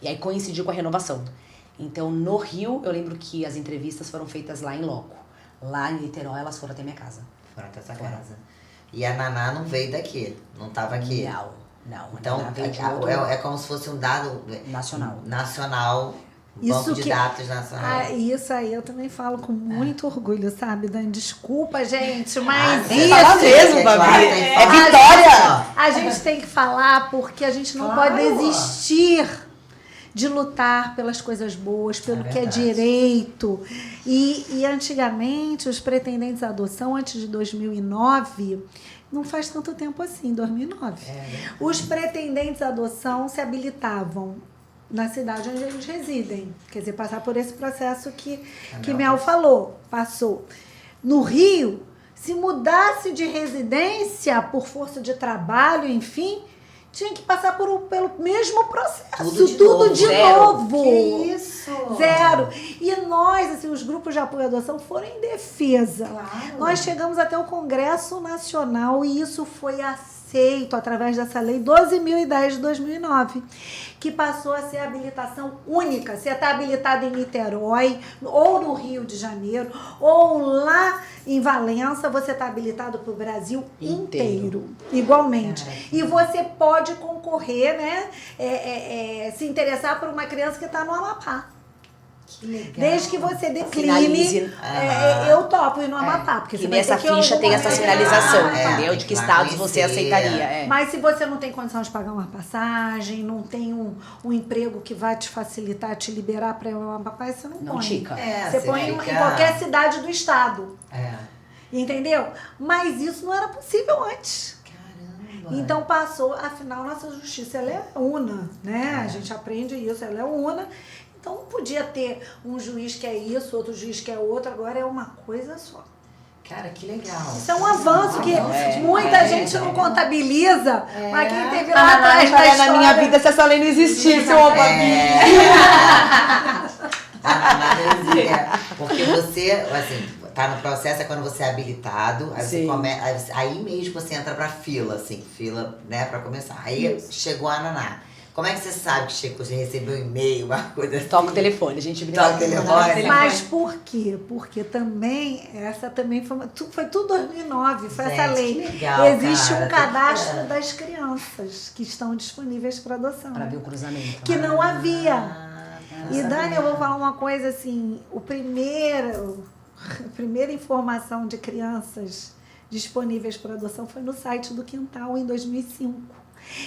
B: E aí coincidiu com a renovação. Então, no Rio, eu lembro que as entrevistas foram feitas lá em loco. Lá em Niterói, elas foram até minha casa.
A: Foram até essa casa. E a Naná não veio daqui, não estava aqui.
B: Não.
A: Então, é como se fosse um dado... Nacional. Banco de dados nacional.
C: Isso aí eu também falo com muito orgulho, sabe, Dani? Desculpa, gente, mas
A: isso...
B: Fala mesmo, Babi. É vitória!
C: A gente tem que falar porque a gente não pode desistir de lutar pelas coisas boas, pelo que é direito. E antigamente, os pretendentes à adoção, antes de 2009... Não faz tanto tempo assim, 2009. Os pretendentes à adoção se habilitavam na cidade onde eles residem. Quer dizer, passar por esse processo que Mel passou. No Rio, se mudasse de residência por força de trabalho, enfim, tinha que passar pelo mesmo processo. Tudo de novo.
A: Que isso?
C: Zero. E nós, assim, os grupos de apoio à adoção foram em defesa.
A: Claro.
C: Nós chegamos até o Congresso Nacional e isso foi aceito através dessa lei 12.010 de 2009, que passou a ser habilitação única. Você está habilitado em Niterói, ou no Rio de Janeiro, ou lá em Valença, você está habilitado para o Brasil inteiro, igualmente. E você pode concorrer, né, se interessar por uma criança que está no Amapá.
A: Que legal.
C: Desde que você decline, eu topo ir no Amapá. Porque
B: e nessa ficha tem essa sinalização, entendeu? De que estados você aceitaria.
C: Mas se você não tem condição de pagar uma passagem, não tem um emprego que vai te facilitar, te liberar para ir ao Amapá, você não põe.
B: Não tica.
C: Você põe em qualquer cidade do estado. Entendeu? Mas isso não era possível antes. Então passou, afinal, nossa justiça ela é una, né? A gente aprende isso, ela é una. Então não podia ter um juiz que é isso, outro juiz que é outro, agora é uma coisa só.
A: Cara, que legal.
C: Isso é um avanço que muita gente não contabiliza, mas quem teve lá atrás da história...
B: na minha vida se essa lei não existisse, ô Babi.
A: Porque você, assim, tá no processo, é quando você é habilitado, aí você aí mesmo você entra pra fila, assim, né, pra começar. Aí chegou a Naná. Como é que você sabe que chegou, você recebeu um e-mail, uma coisa assim?
B: Toca o telefone, a gente
A: toca o telefone.
C: Mas por quê? Porque também, essa também foi tudo 2009, foi essa lei.
A: Que legal,
C: existe um cadastro das crianças que estão disponíveis para adoção.
B: Para ver o cruzamento.
C: Que não havia. E Dani, eu vou falar uma coisa assim, a primeira informação de crianças disponíveis para adoção foi no site do Quintal em 2005.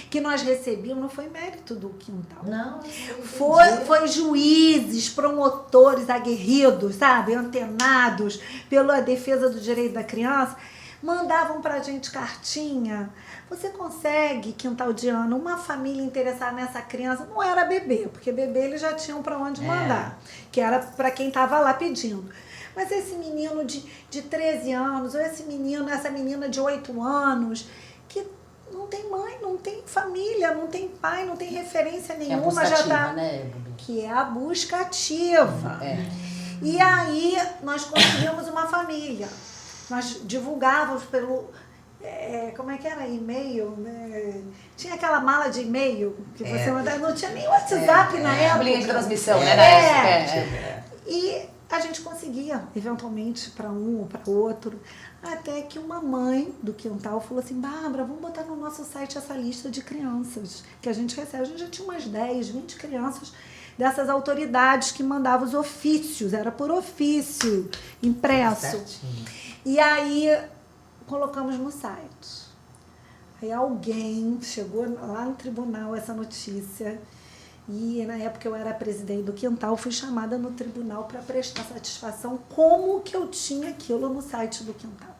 C: Que nós recebíamos, não foi mérito do Quintal.
A: Não,
C: foi juízes, promotores aguerridos, sabe, antenados pela defesa do direito da criança, mandavam pra gente cartinha. Você consegue, Quintal de Ana, uma família interessada nessa criança? Não era bebê, porque bebê eles já tinham para onde mandar, que era para quem estava lá pedindo. Mas esse menino de 13 anos, ou essa menina de 8 anos, que não tem mãe, não tem família, não tem pai, não tem referência nenhuma, já tá,
B: né,
C: que é a busca ativa. E aí nós conseguimos uma família. Nós divulgávamos pelo como é que era? E-mail, né? Tinha aquela mala de e-mail que você mandava, não tinha nem WhatsApp na época.
B: Linha de transmissão, né? Na época.
C: E a gente conseguia, eventualmente, para um ou para outro, até que uma mãe do Quintal falou assim, Bárbara, vamos botar no nosso site essa lista de crianças que a gente recebe. A gente já tinha umas 10, 20 crianças dessas autoridades que mandavam os ofícios, era por ofício, impresso.
A: Certinho.
C: E aí colocamos no site. Aí alguém chegou lá no tribunal essa notícia e na época eu era presidente do Quintal, fui chamada no tribunal para prestar satisfação como que eu tinha aquilo no site do Quintal.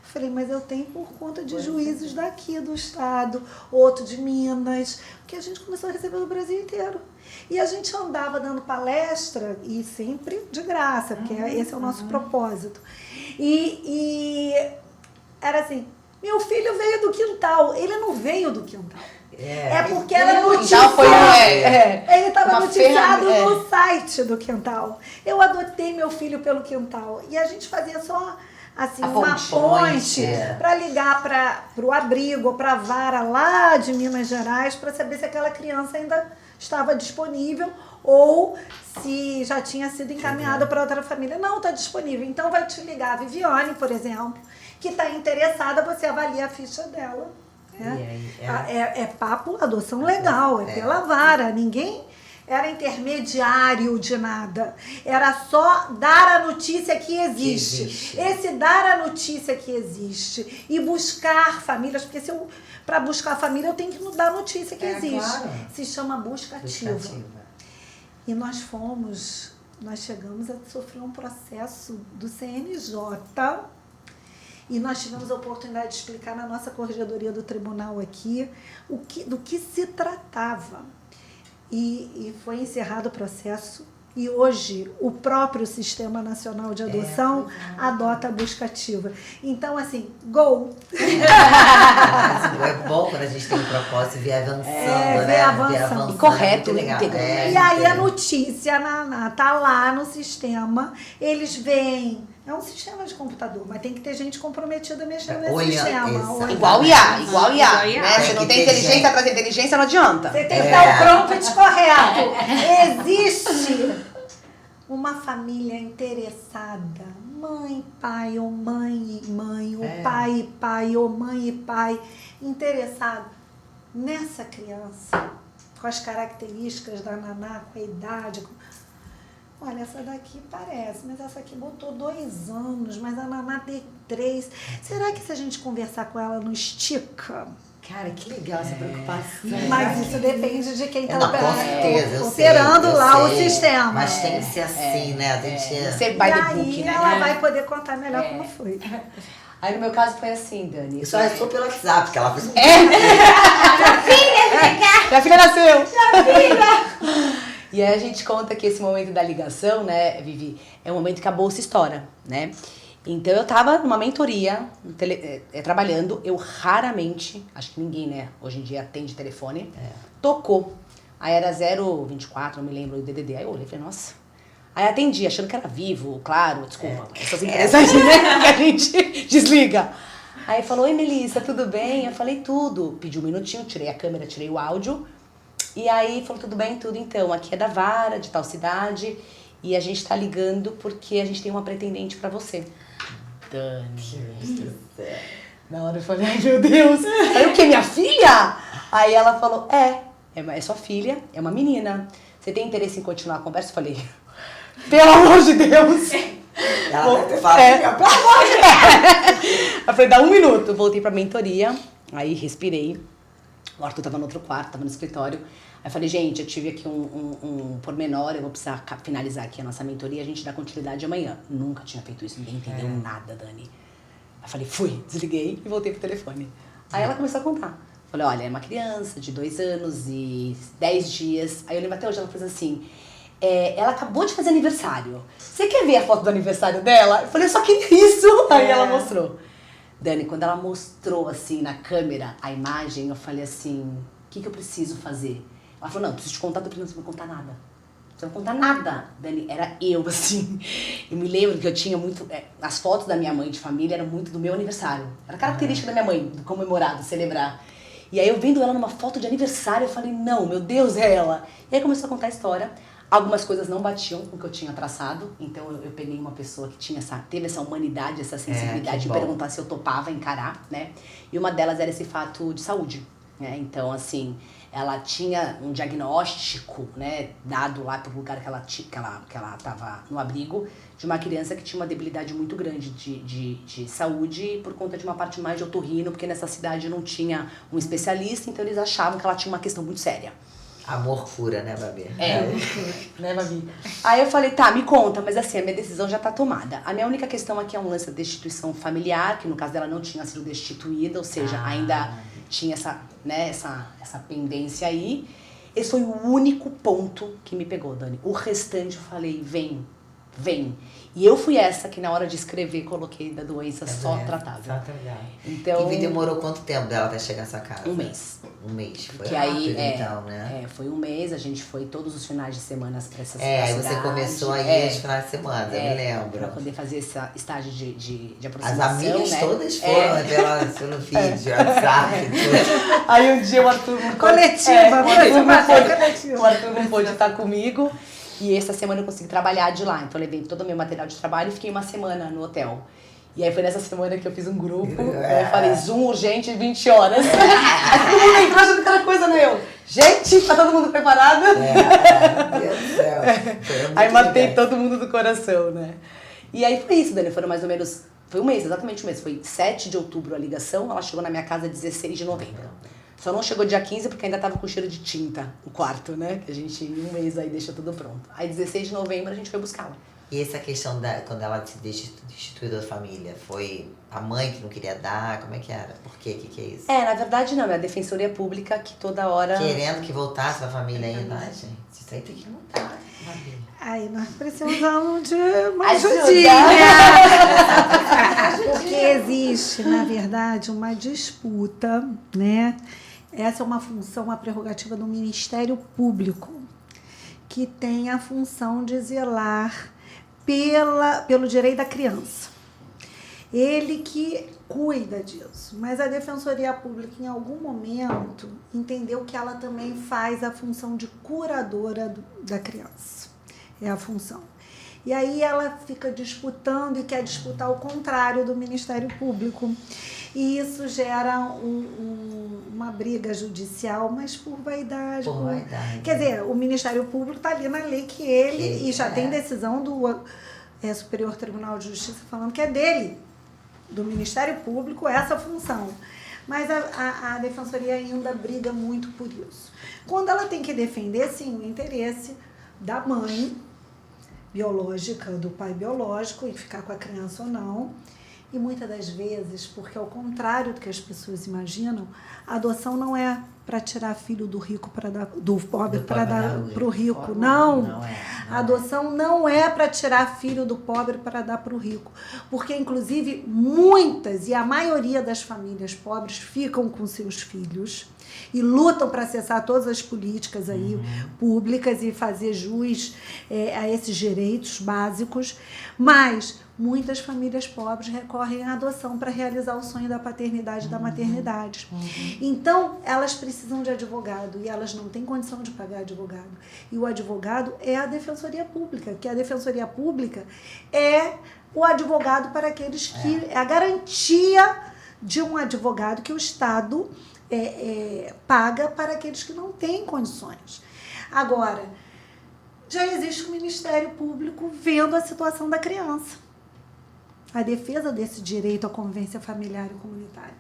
C: Falei, mas eu tenho por conta de juízes daqui do estado, outro de Minas, porque a gente começou a receber do Brasil inteiro. E a gente andava dando palestra, e sempre de graça, porque esse é o nosso propósito. E era assim, meu filho veio do Quintal, ele não veio do Quintal. É porque era noticiado. Ele estava noticiado no site do Quintal. Eu adotei meu filho pelo Quintal. E a gente fazia só assim, uma ponte para ligar para o abrigo ou para a vara lá de Minas Gerais para saber se aquela criança ainda estava disponível ou se já tinha sido encaminhada para outra família. Não, está disponível. Então vai te ligar a Viviane, por exemplo, que está interessada, você avalia a ficha dela. É papo, adoção legal, pela vara. Ninguém era intermediário de nada. Era só dar a notícia que existe. Esse dar a notícia que existe e buscar famílias, porque para buscar família eu tenho que dar a notícia que existe. Claro. Se chama busca ativa. E nós chegamos a sofrer um processo do CNJ. E nós tivemos a oportunidade de explicar na nossa corregedoria do tribunal aqui do que se tratava. E foi encerrado o processo. E hoje o próprio Sistema Nacional de Adoção adota a busca ativa. Então, assim, gol!
A: É bom quando a gente tem um propósito e vier avançando,
C: né? Avançando.
B: E correto,
A: legal.
C: E aí a notícia tá lá no sistema, eles veem. É um sistema de computador, mas tem que ter gente comprometida mexendo nesse sistema.
B: Igual IA. Né? Se não tem inteligência atrás da inteligência, não adianta.
C: Você tem que dar o prompt correto. Existe uma família interessada. Mãe, pai, ou mãe e mãe, ou pai e pai, ou mãe e pai. Interessado nessa criança, com as características da Naná, com a idade. Olha, essa daqui parece, mas essa aqui botou 2 anos, mas a Naná tem 3. Será que se a gente conversar com ela não estica?
B: Cara, que legal essa preocupação.
C: Mas isso depende de quem está
A: operando
C: lá o sistema.
A: Mas tem que ser assim, né?
B: Ser by the book, né?
C: Ela vai poder contar melhor como foi.
B: Aí no meu caso foi assim, Dani.
A: Isso é só pelo WhatsApp, que ela fez.
B: Minha filha nasceu! E aí a gente conta que esse momento da ligação, né, Vivi, é o momento que a bolsa estoura, né? Então eu tava numa mentoria, trabalhando, eu raramente, acho que ninguém, né, hoje em dia atende telefone, tocou. Aí era 024, não me lembro, o DDD. Aí eu olhei e falei, nossa. Aí atendi, achando que era Vivo, claro, desculpa, essas empresas, né, que a gente desliga. Aí falou, oi Melissa, tudo bem? Eu falei tudo. Pedi um minutinho, tirei a câmera, tirei o áudio. E aí falou, tudo bem, tudo então. Aqui é da vara, de tal cidade. E a gente tá ligando porque a gente tem uma pretendente pra você. Dani. Na hora eu falei, ai meu Deus. Aí o quê, minha filha? Aí ela falou, é sua filha, é uma menina. você tem interesse em continuar a conversa? Eu falei, pelo amor de Deus.
A: Ela deve ter falado, pelo amor de Deus.
B: Eu falei, dá 1 minuto. Voltei pra mentoria, aí respirei. O Arthur tava no outro quarto, tava no escritório. Aí eu falei, gente, eu tive aqui um pormenor, eu vou precisar finalizar aqui a nossa mentoria, a gente dá continuidade amanhã. Nunca tinha feito isso, ninguém entendeu nada, Dani. Aí eu falei, fui, desliguei e voltei pro telefone. Aí ela começou a contar. Falei, olha, é uma criança de 2 anos e 10 dias. Aí eu lembro até hoje, ela fez assim, ela acabou de fazer aniversário. Você quer ver a foto do aniversário dela? Eu falei, eu só queria isso. Aí ela mostrou. Dani, quando ela mostrou assim na câmera a imagem, eu falei assim, o que eu preciso fazer? Ela falou, não, preciso te contar, você não vai contar nada. Você não vai contar nada. Dani, era eu, assim. Eu me lembro que eu tinha muito... as fotos da minha mãe de família eram muito do meu aniversário. Era característica da minha mãe, do comemorado, celebrar. E aí eu vendo ela numa foto de aniversário, eu falei, não, meu Deus, é ela. E aí começou a contar a história. Algumas coisas não batiam com o que eu tinha traçado. Então eu peguei uma pessoa que teve essa humanidade, essa sensibilidade de perguntar se eu topava encarar, né? E uma delas era esse fato de saúde, né? Então, assim... ela tinha um diagnóstico, né, dado lá pelo lugar que ela estava no abrigo, de uma criança que tinha uma debilidade muito grande de saúde por conta de uma parte mais de otorrino, porque nessa cidade não tinha um especialista, então eles achavam que ela tinha uma questão muito séria.
A: Amor cura, né, Babi?
B: Né, Babi? Aí eu falei, tá, me conta, mas assim, a minha decisão já tá tomada. A minha única questão aqui é um lance da destituição familiar, que no caso dela não tinha sido destituída, ou seja, ainda tinha essa pendência aí. Esse foi o único ponto que me pegou, Dani. O restante eu falei, vem. E eu fui essa que na hora de escrever coloquei da doença só tratável. Então,
A: e demorou quanto tempo dela até chegar nessa casa?
B: 1 mês.
A: 1 mês, foi
B: que
A: rápido
B: aí,
A: então, né?
B: Foi 1 mês, a gente foi todos os finais de semana pra essa cidade.
A: Aí você começou aí os finais de semana, eu me lembro.
B: Pra poder fazer esse estágio de
A: As
B: aproximação,
A: amigas
B: né?
A: todas foram pelo vídeo, WhatsApp, tudo.
B: Aí um dia o Arthur não
C: Coletiva,
B: o Arthur não pôde estar comigo. E essa semana eu consegui trabalhar de lá. Então eu levei todo o meu material de trabalho e fiquei 1 semana no hotel. E aí foi nessa semana que eu fiz um grupo. Eu falei, Zoom urgente, 20 horas. Aí todo mundo em casa daquela coisa, né? Gente, tá todo mundo preparado?
A: Meu Deus do céu.
B: Aí matei todo mundo do coração, né? E aí foi isso, Dani. Foram mais ou menos... Foi 1 mês, exatamente 1 mês. Foi 7 de outubro a ligação. Ela chegou na minha casa 16 de novembro. Só não chegou dia 15 porque ainda tava com cheiro de tinta o quarto, né? Que a gente em 1 mês aí deixa tudo pronto. Aí 16 de novembro a gente foi buscá-la.
A: E essa questão quando ela se destituiu da família, foi a mãe que não queria dar? Como é que era? Por quê? Que é isso?
B: Na verdade não, é a Defensoria Pública que toda hora...
A: Querendo que voltasse pra família ainda. Ai, gente, isso aí tem que mudar, Babi.
C: Aí nós precisamos de uma
B: ajudinha.
C: Porque existe, na verdade, uma disputa, né? Essa é uma função, uma prerrogativa do Ministério Público, que tem a função de zelar pelo direito da criança. Ele que cuida disso, mas a Defensoria Pública, em algum momento, entendeu que ela também faz a função de curadora da criança. É a função. E aí ela fica disputando e quer disputar o contrário do Ministério Público. E isso gera uma briga judicial, mas por vaidade. Quer dizer, o Ministério Público está ali na lei que e já tem decisão do Superior Tribunal de Justiça falando que é dele, do Ministério Público, essa função. Mas a Defensoria ainda briga muito por isso. Quando ela tem que defender, sim, o interesse da mãe biológica, do pai biológico, e ficar com a criança ou não. E muitas das vezes, porque ao contrário do que as pessoas imaginam, a adoção não é para tirar filho do rico para dar do pobre para dar para o rico. Não. A adoção não é para tirar filho do pobre para dar para o rico. Porque, inclusive, muitas e a maioria das famílias pobres ficam com seus filhos e lutam para acessar todas as políticas aí públicas e fazer jus a esses direitos básicos, mas muitas famílias pobres recorrem à adoção para realizar o sonho da paternidade e da maternidade. Então, elas precisam de advogado e elas não têm condição de pagar advogado. E o advogado é a Defensoria Pública, que a Defensoria Pública é o advogado para aqueles que... É a garantia de um advogado que o Estado paga para aqueles que não têm condições. Agora, já existe um Ministério Público vendo a situação da criança. A defesa desse direito à convivência familiar e comunitária.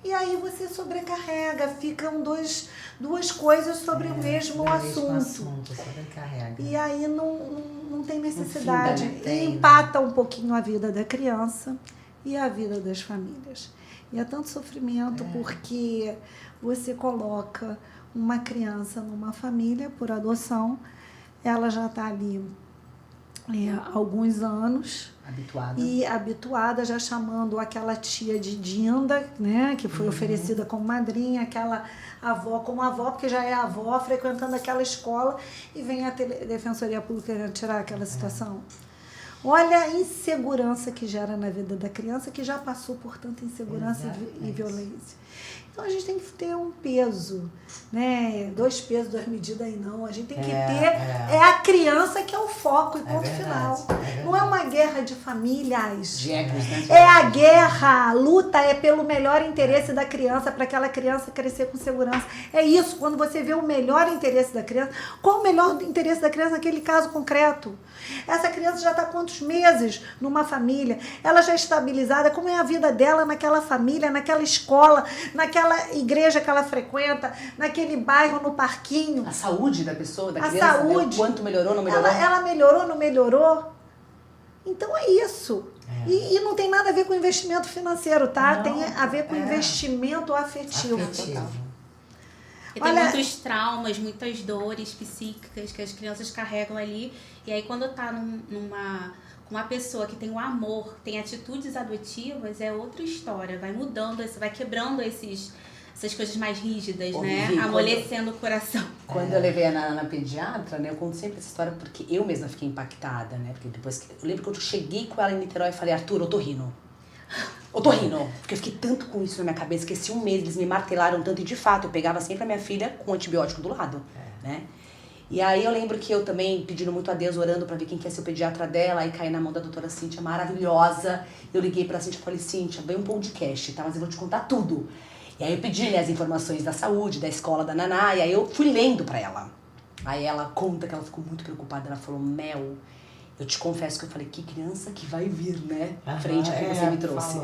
C: E aí você sobrecarrega, ficam duas coisas sobre o mesmo assunto.
A: Sobrecarrega.
C: E aí não tem necessidade.
B: Não
A: tem,
C: E empata um pouquinho a vida da criança e a vida das famílias. E é tanto sofrimento porque você coloca uma criança numa família por adoção, ela já está ali há alguns anos. Habituada, já chamando aquela tia de Dinda, né, que foi oferecida como madrinha, aquela avó como avó, porque já é avó, frequentando aquela escola, e vem a Defensoria Pública tirar aquela situação. Olha a insegurança que gera na vida da criança, que já passou por tanta insegurança e violência. Então a gente tem que ter um peso, né? 2 pesos, 2 medidas aí não. A gente tem que ter. É a criança que é o foco e ponto final. Não é uma guerra de famílias. É a guerra, a luta é pelo melhor interesse da criança, para aquela criança crescer com segurança. É isso, quando você vê o melhor interesse da criança. Qual o melhor interesse da criança naquele caso concreto? Essa criança já está quantos meses numa família? Ela já é estabilizada? Como é a vida dela naquela família, naquela escola, naquela igreja que ela frequenta, naquele bairro, no parquinho?
B: A saúde da pessoa, da criança,
C: saúde.
B: O quanto melhorou, não melhorou?
C: Ela melhorou, não melhorou? Então é isso. E não tem nada a ver com investimento financeiro, tá?
B: Não,
C: tem a ver com investimento afetivo.
D: E tem muitos traumas, muitas dores psíquicas que as crianças carregam ali. E aí quando tá com uma pessoa que tem o amor, tem atitudes adotivas, é outra história. Vai mudando, vai quebrando essas coisas mais rígidas, né?
B: Vivi,
D: amolecendo o coração.
B: Quando eu levei a Nana na pediatra, né? Eu conto sempre essa história porque eu mesma fiquei impactada, né? Porque depois eu lembro que eu cheguei com ela em Niterói e falei, Arthur, otorrino. Porque eu fiquei tanto com isso na minha cabeça que esse 1 mês eles me martelaram tanto e de fato eu pegava sempre a minha filha com antibiótico do lado, né? E aí eu lembro que eu também pedindo muito a Deus, orando pra ver quem quer ser o pediatra dela, aí caí na mão da doutora Cíntia, maravilhosa. Eu liguei pra Cíntia e falei, Cíntia, vem um podcast, tá? Mas eu vou te contar tudo. E aí eu pedi, né, as informações da saúde, da escola da Naná, e aí eu fui lendo pra ela. Aí ela conta que ela ficou muito preocupada, ela falou, Mel, eu te confesso que eu falei, que criança que vai vir, né? À frente que você me trouxe.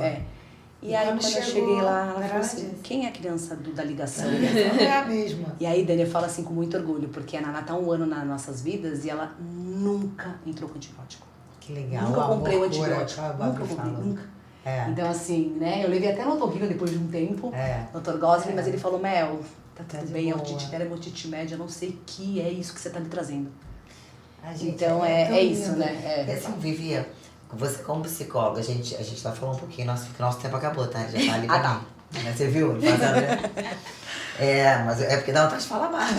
B: E aí quando eu cheguei lá, ela falou assim, quem é a criança da ligação?
A: É a mesma.
B: E aí Dani, eu falo assim com muito orgulho, porque a Naná tá 1 ano nas nossas vidas e ela nunca entrou com antibiótico.
A: Que legal.
B: Nunca comprei um antibiótico. Nunca. Então assim, né, eu levei até no otorrino depois de um tempo, Dr. Gosling, mas ele falou, Mel, tá tudo bem, a otite dela é uma otite média, eu não sei o que é isso que você tá me trazendo. Então é isso, né?
A: Assim, Vivi, você como psicóloga, a gente tá falando um pouquinho, nosso tempo acabou, tá? Já tá ali pra mim. Você viu? Mas é porque dá vontade de falar mais.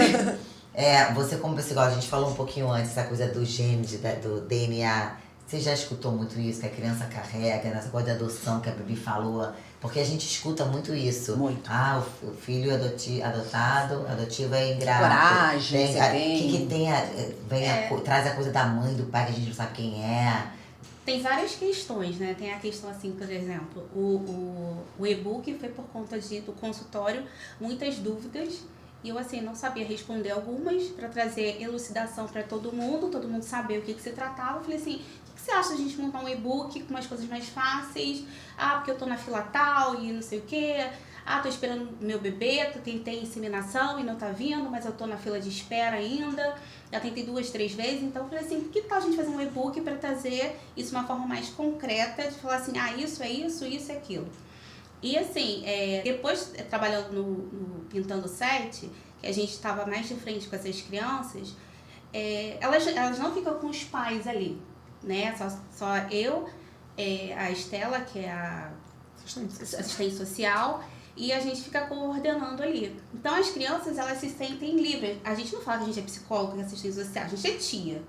A: Você como psicóloga, a gente falou um pouquinho antes, essa coisa do gene, do DNA. Você já escutou muito isso, que a criança carrega, nessa coisa de adoção que a Bibi falou? Porque a gente escuta muito isso.
B: Muito.
A: O filho adotivo é ingrato.
B: Coragem,
A: traz a coisa da mãe, do pai, que a gente não sabe quem é.
D: Tem várias questões, né? Tem a questão assim, por exemplo, o e-book foi por conta do consultório, muitas dúvidas. E eu, assim, não sabia responder algumas para trazer elucidação para todo mundo saber o que se tratava. Eu falei assim, o que você acha da gente montar um e-book com umas coisas mais fáceis? Porque eu tô na fila tal e não sei o quê. Tô esperando meu bebê, tentei inseminação e não tá vindo, mas eu tô na fila de espera ainda. Já tentei 2, 3 vezes, então eu falei assim, que tal a gente fazer um e-book para trazer isso de uma forma mais concreta, de falar assim, isso é isso, isso é aquilo. E assim, depois trabalhando no Pintando Set, que a gente estava mais de frente com essas crianças, elas não ficam com os pais ali, né? Só eu, a Estela, que é a assistente social, e a gente fica coordenando ali. Então as crianças, elas se sentem livres. A gente não fala que a gente é psicóloga, que é assistente social, a gente é tia.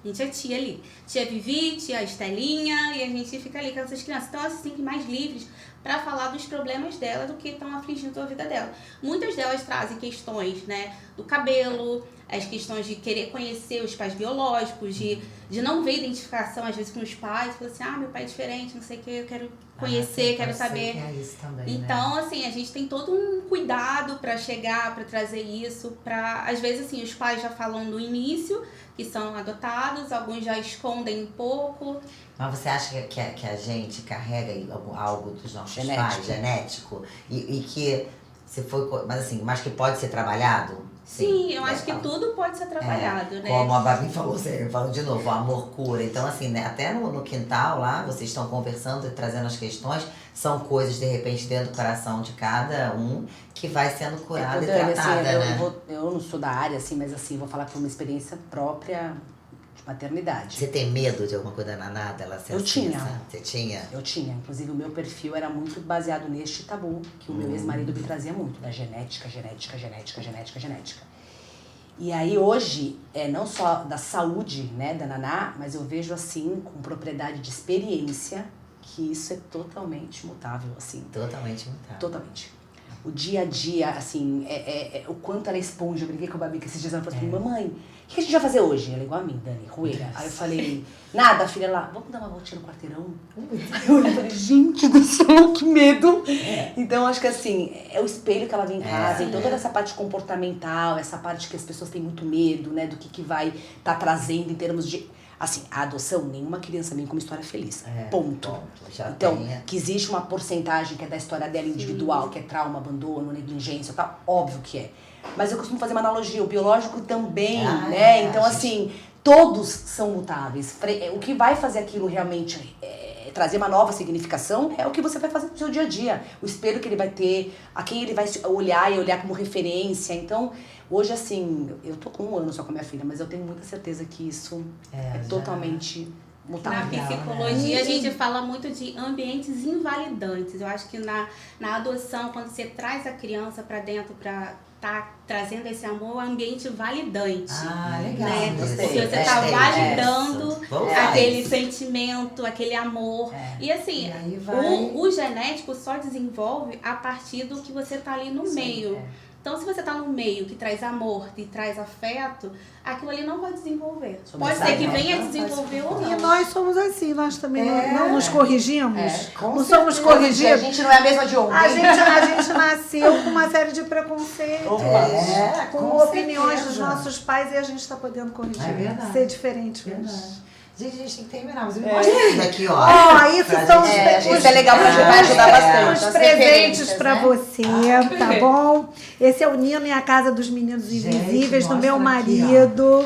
D: A gente é tia ali. Tia Vivi, tia Estelinha, e a gente fica ali com essas crianças. Então elas se sentem mais livres para falar dos problemas dela, do que estão afligindo a vida dela. Muitas delas trazem questões, né, do cabelo, as questões de querer conhecer os pais biológicos, de não ver identificação, às vezes, com os pais. Fala assim, meu pai é diferente, não sei o que, eu quero conhecer, quero saber.
A: Que é isso também,
D: Então,
A: né?
D: assim, a gente tem todo um cuidado para chegar, para trazer isso, às vezes, assim, os pais já falam no início, que são adotados, alguns já escondem um pouco.
A: Mas você acha que a gente carrega algo dos nossos pais, genético, e que se for, mas que pode ser trabalhado?
D: Sim, eu acho que tudo pode ser trabalhado, né?
A: Como a Babi falou, eu falo de novo, o amor cura. Então, assim, né, até no quintal lá, vocês estão conversando e trazendo as questões, são coisas, de repente, dentro do coração de cada um, que vai sendo curada e tratada, né?
B: Eu não sou da área, assim, mas assim, vou falar por uma experiência própria de maternidade.
A: Você tem medo de alguma coisa danada?
B: Eu tinha.
A: Você tinha?
B: Eu tinha. Inclusive, o meu perfil era muito baseado neste tabu que o meu ex-marido me trazia muito, da genética. E aí, hoje, não só da saúde, né, da Naná, mas eu vejo, assim, com propriedade de experiência, que isso é totalmente mutável, assim.
A: Totalmente mutável.
B: Totalmente. O dia a dia, assim, o quanto ela é esponja. Eu brinquei com a Babi que esses dias ela falou assim, mamãe, o que a gente vai fazer hoje? Ela é igual a mim, Dani, rueira. Aí eu falei, nada, filha, lá, vamos dar uma voltinha no quarteirão? Eu olhei e falei, gente do céu, que medo! Então, acho que assim, é o espelho que ela vem em casa, e toda essa parte comportamental, essa parte que as pessoas têm muito medo, né, do que vai estar trazendo em termos de... Assim, a adoção, nenhuma criança vem com uma história feliz. Ponto. Então, que existe uma porcentagem que é da história dela individual, que é trauma, abandono, negligência e tal, óbvio que é. Mas eu costumo fazer uma analogia, o biológico também, né? Então, assim, todos são mutáveis. O que vai fazer aquilo realmente trazer uma nova significação é o que você vai fazer no seu dia a dia. O espelho que ele vai ter, a quem ele vai olhar e olhar como referência. Então, hoje, assim, eu tô com 1 ano só com a minha filha, mas eu tenho muita certeza que isso é totalmente mutável.
D: Na psicologia, a gente fala muito de ambientes invalidantes. Eu acho que na adoção, quando você traz a criança para dentro para tá trazendo esse amor, o ambiente validante.
A: Legal.
D: Né? Se você tá validando aquele sentimento, aquele amor. E assim, o genético só desenvolve a partir do que você tá ali no meio. Então, se você tá no meio que traz amor, que traz afeto, aquilo ali não vai desenvolver. Pode ser que venha a desenvolver ou não.
C: E nós somos assim, nós também não nos corrigimos. Não
B: certeza,
C: somos corrigidos.
B: A gente não é a mesma de ontem.
C: A gente nasceu com uma série de preconceitos, com opiniões dos nossos pais, e a gente está podendo corrigir.
A: É verdade.
C: Ser diferente.
A: Gente, a gente tem que terminar, mas eu me mostro aqui, ó.
C: Isso são
B: isso é legal pra ajudar bastante.
C: Os presentes pra você, tá bom? Esse é o Nino e a Casa dos Meninos Invisíveis, do meu marido.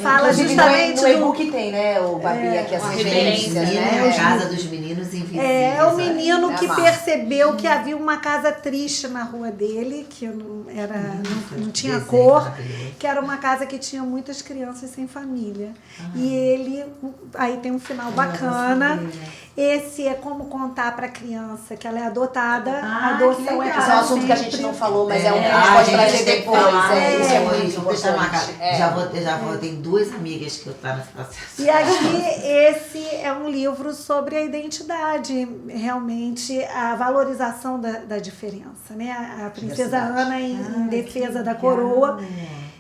C: Fala justamente
B: no e-book tem, né, o Babi, aqui as referências, né?
A: A Casa dos Meninos Invisíveis.
C: É o menino que percebeu que havia uma casa triste na rua dele, que não tinha cor, que era uma casa que tinha muitas crianças sem família. E ele, aí tem um final bacana. Esse é como contar para a criança que ela é adotada. A adoção
B: Esse é um assunto que a gente não falou, mas é um que a gente pode trazer depois.
A: Isso é muito importante. Já vou, tem 2 amigas que eu tô nesse processo.
C: E aqui, esse é um livro sobre a identidade, realmente, a valorização da diferença, né? A princesa Ana em defesa da coroa,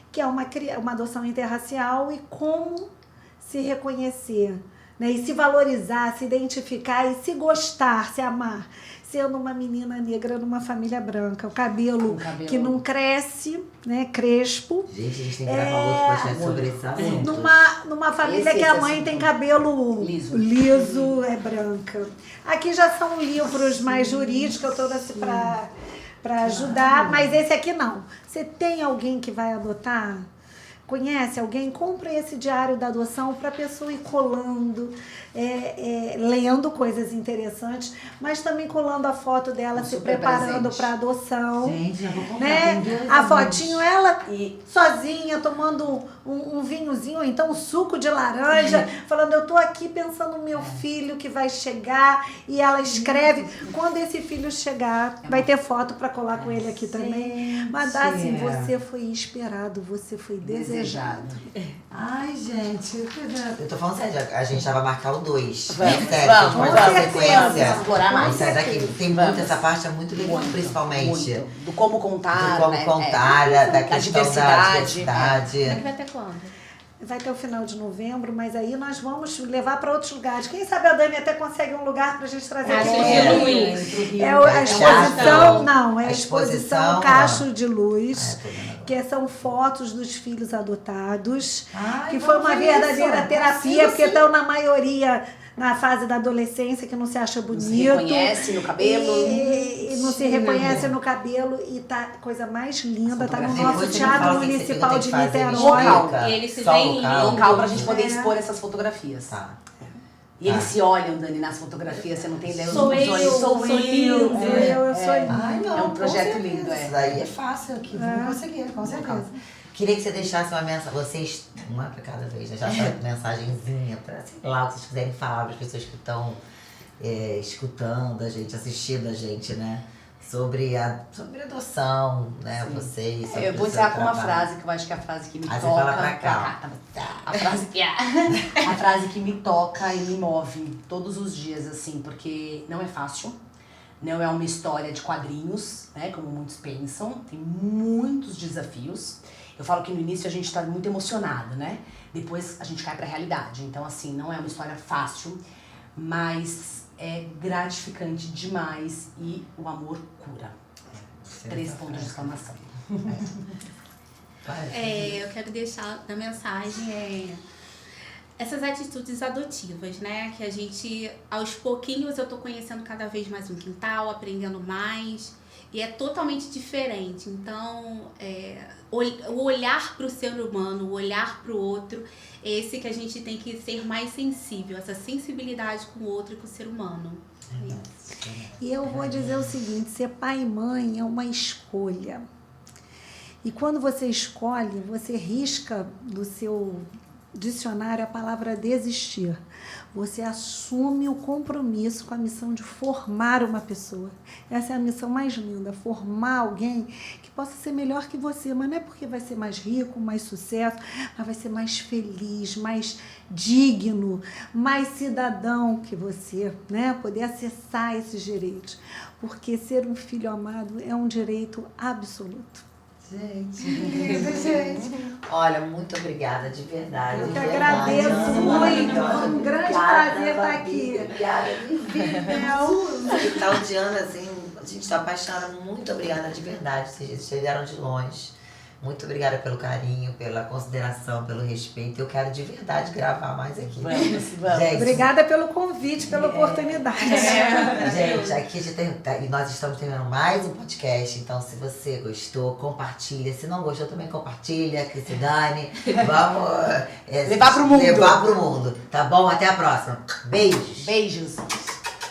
C: que é uma adoção interracial, e como se reconhecer, né? E se valorizar, se identificar e se gostar, se amar. Sendo uma menina negra numa família branca. O cabelo que não cresce, né? Crespo.
A: Gente, a gente tem que gravar outro podcast sobre esse assunto.
C: Numa família que a mãe tem cabelo liso, é branca. Aqui já são livros mais jurídicos, eu trouxe para ajudar, mas esse aqui não. Você tem alguém que vai adotar? Conhece alguém? Compre esse diário da adoção para a pessoa ir colando, lendo coisas interessantes, mas também colando a foto dela, se preparando para adoção.
A: Gente, já vou comprar.
C: Né? A fotinho, ela sozinha, tomando um vinhozinho, ou então um suco de laranja, falando, eu tô aqui pensando no meu filho que vai chegar, e ela escreve. Quando esse filho chegar, vai ter foto para colar com ele aqui também. Mas assim, você foi esperado, você foi desejado.
B: desejado.
C: Ai, gente.
A: Eu tô falando sério, a gente já vai marcar o 2.
B: Vamos,
A: sério, a gente
B: vamos,
A: pode dar
C: com
A: sequência.
C: certeza.
B: Explorar mais.
A: Isso daqui tem muito, essa parte é muito legal, principalmente.
B: Muito. Do como contar,
A: Do como
B: né?
A: contar, da questão da diversidade.
D: Como é que vai ter quando?
C: Vai até o final de novembro, mas aí nós vamos levar para outros lugares. Quem sabe a Dani até consegue um lugar pra gente trazer aqui. A exposição, não, é a exposição Cacho de Luz, que são fotos dos filhos adotados, que foi uma verdadeira terapia, porque estão na maioria na fase da adolescência, que não se acha bonito.
B: Não se reconhece no cabelo.
C: E não se reconhece no cabelo. E tá coisa mais linda, tá no nosso Teatro Municipal de Niterói.
B: Local.
D: E eles se
A: Só
D: veem
A: local.
B: Local pra gente poder
C: É.
B: expor essas fotografias.
A: Tá.
B: E eles se olham, Dani, nas fotografias, você não tem ideia.
D: Sou
B: Os
D: eu,
B: olhos,
D: sou lindo.
C: Eu sou linda.
A: Ai, não,
B: É um
A: com
B: projeto
A: certeza.
B: lindo, é.
A: Isso daí é fácil aqui, vamos conseguir, com certeza. Queria que você deixasse uma mensagem, vocês, uma pra cada vez, deixasse uma mensagenzinha pra, sei lá, o que vocês quiserem falar para as pessoas que estão escutando a gente, assistindo a gente, né? Sobre adoção, né?
B: Sim.
A: Vocês. sobre
B: Eu vou
A: o seu
B: encerrar com uma
A: trabalho.
B: frase que eu acho que é a frase que me
A: Aí você
B: toca.
A: fala pra cá.
B: A frase a frase que me toca e me move todos os dias, assim, porque não é fácil. Não é uma história de quadrinhos, né? Como muitos pensam. Tem muitos desafios. Eu falo que no início a gente tá muito emocionado, né? Depois a gente cai pra realidade. Então, assim, não é uma história fácil, mas é gratificante demais e o amor cura. 3 pontos de exclamação.
D: Eu quero deixar na mensagem essas atitudes adotivas, né? Que a gente, aos pouquinhos, eu tô conhecendo cada vez mais um quintal, aprendendo mais. E é totalmente diferente. Então, o olhar para o ser humano, o olhar para o outro, é esse que a gente tem que ser mais sensível. Essa sensibilidade com o outro e com o ser humano. É isso.
C: E eu vou dizer o seguinte, ser pai e mãe é uma escolha. E quando você escolhe, você risca do seu dicionário a palavra desistir. Você assume o compromisso com a missão de formar uma pessoa. Essa é a missão mais linda, formar alguém que possa ser melhor que você, mas não é porque vai ser mais rico, mais sucesso, mas vai ser mais feliz, mais digno, mais cidadão que você, né? Poder acessar esses direitos. Porque ser um filho amado é um direito absoluto.
A: Gente. Olha, muito obrigada, de verdade.
C: Eu
A: de
C: que
A: verdade.
C: agradeço
A: Ana,
C: muito,
A: maravilhosa.
C: foi um grande
A: Obrigada,
C: prazer estar
A: Babi,
C: aqui.
A: Obrigada, Vivi. E tal de Ana, assim, a gente tá apaixonada. Muito obrigada, de verdade. Vocês chegaram de longe. Muito obrigada pelo carinho, pela consideração, pelo respeito. Eu quero de verdade gravar mais aqui.
B: Vamos.
A: Gente,
C: Obrigada pelo convite, pela oportunidade.
A: gente, aqui e nós estamos terminando mais um podcast. Então, se você gostou, compartilha. Se não gostou, também compartilha, que se dane. Vamos
B: Levar pro mundo.
A: Levar pro mundo. Tá bom? Até a próxima. Beijos.
B: Beijos.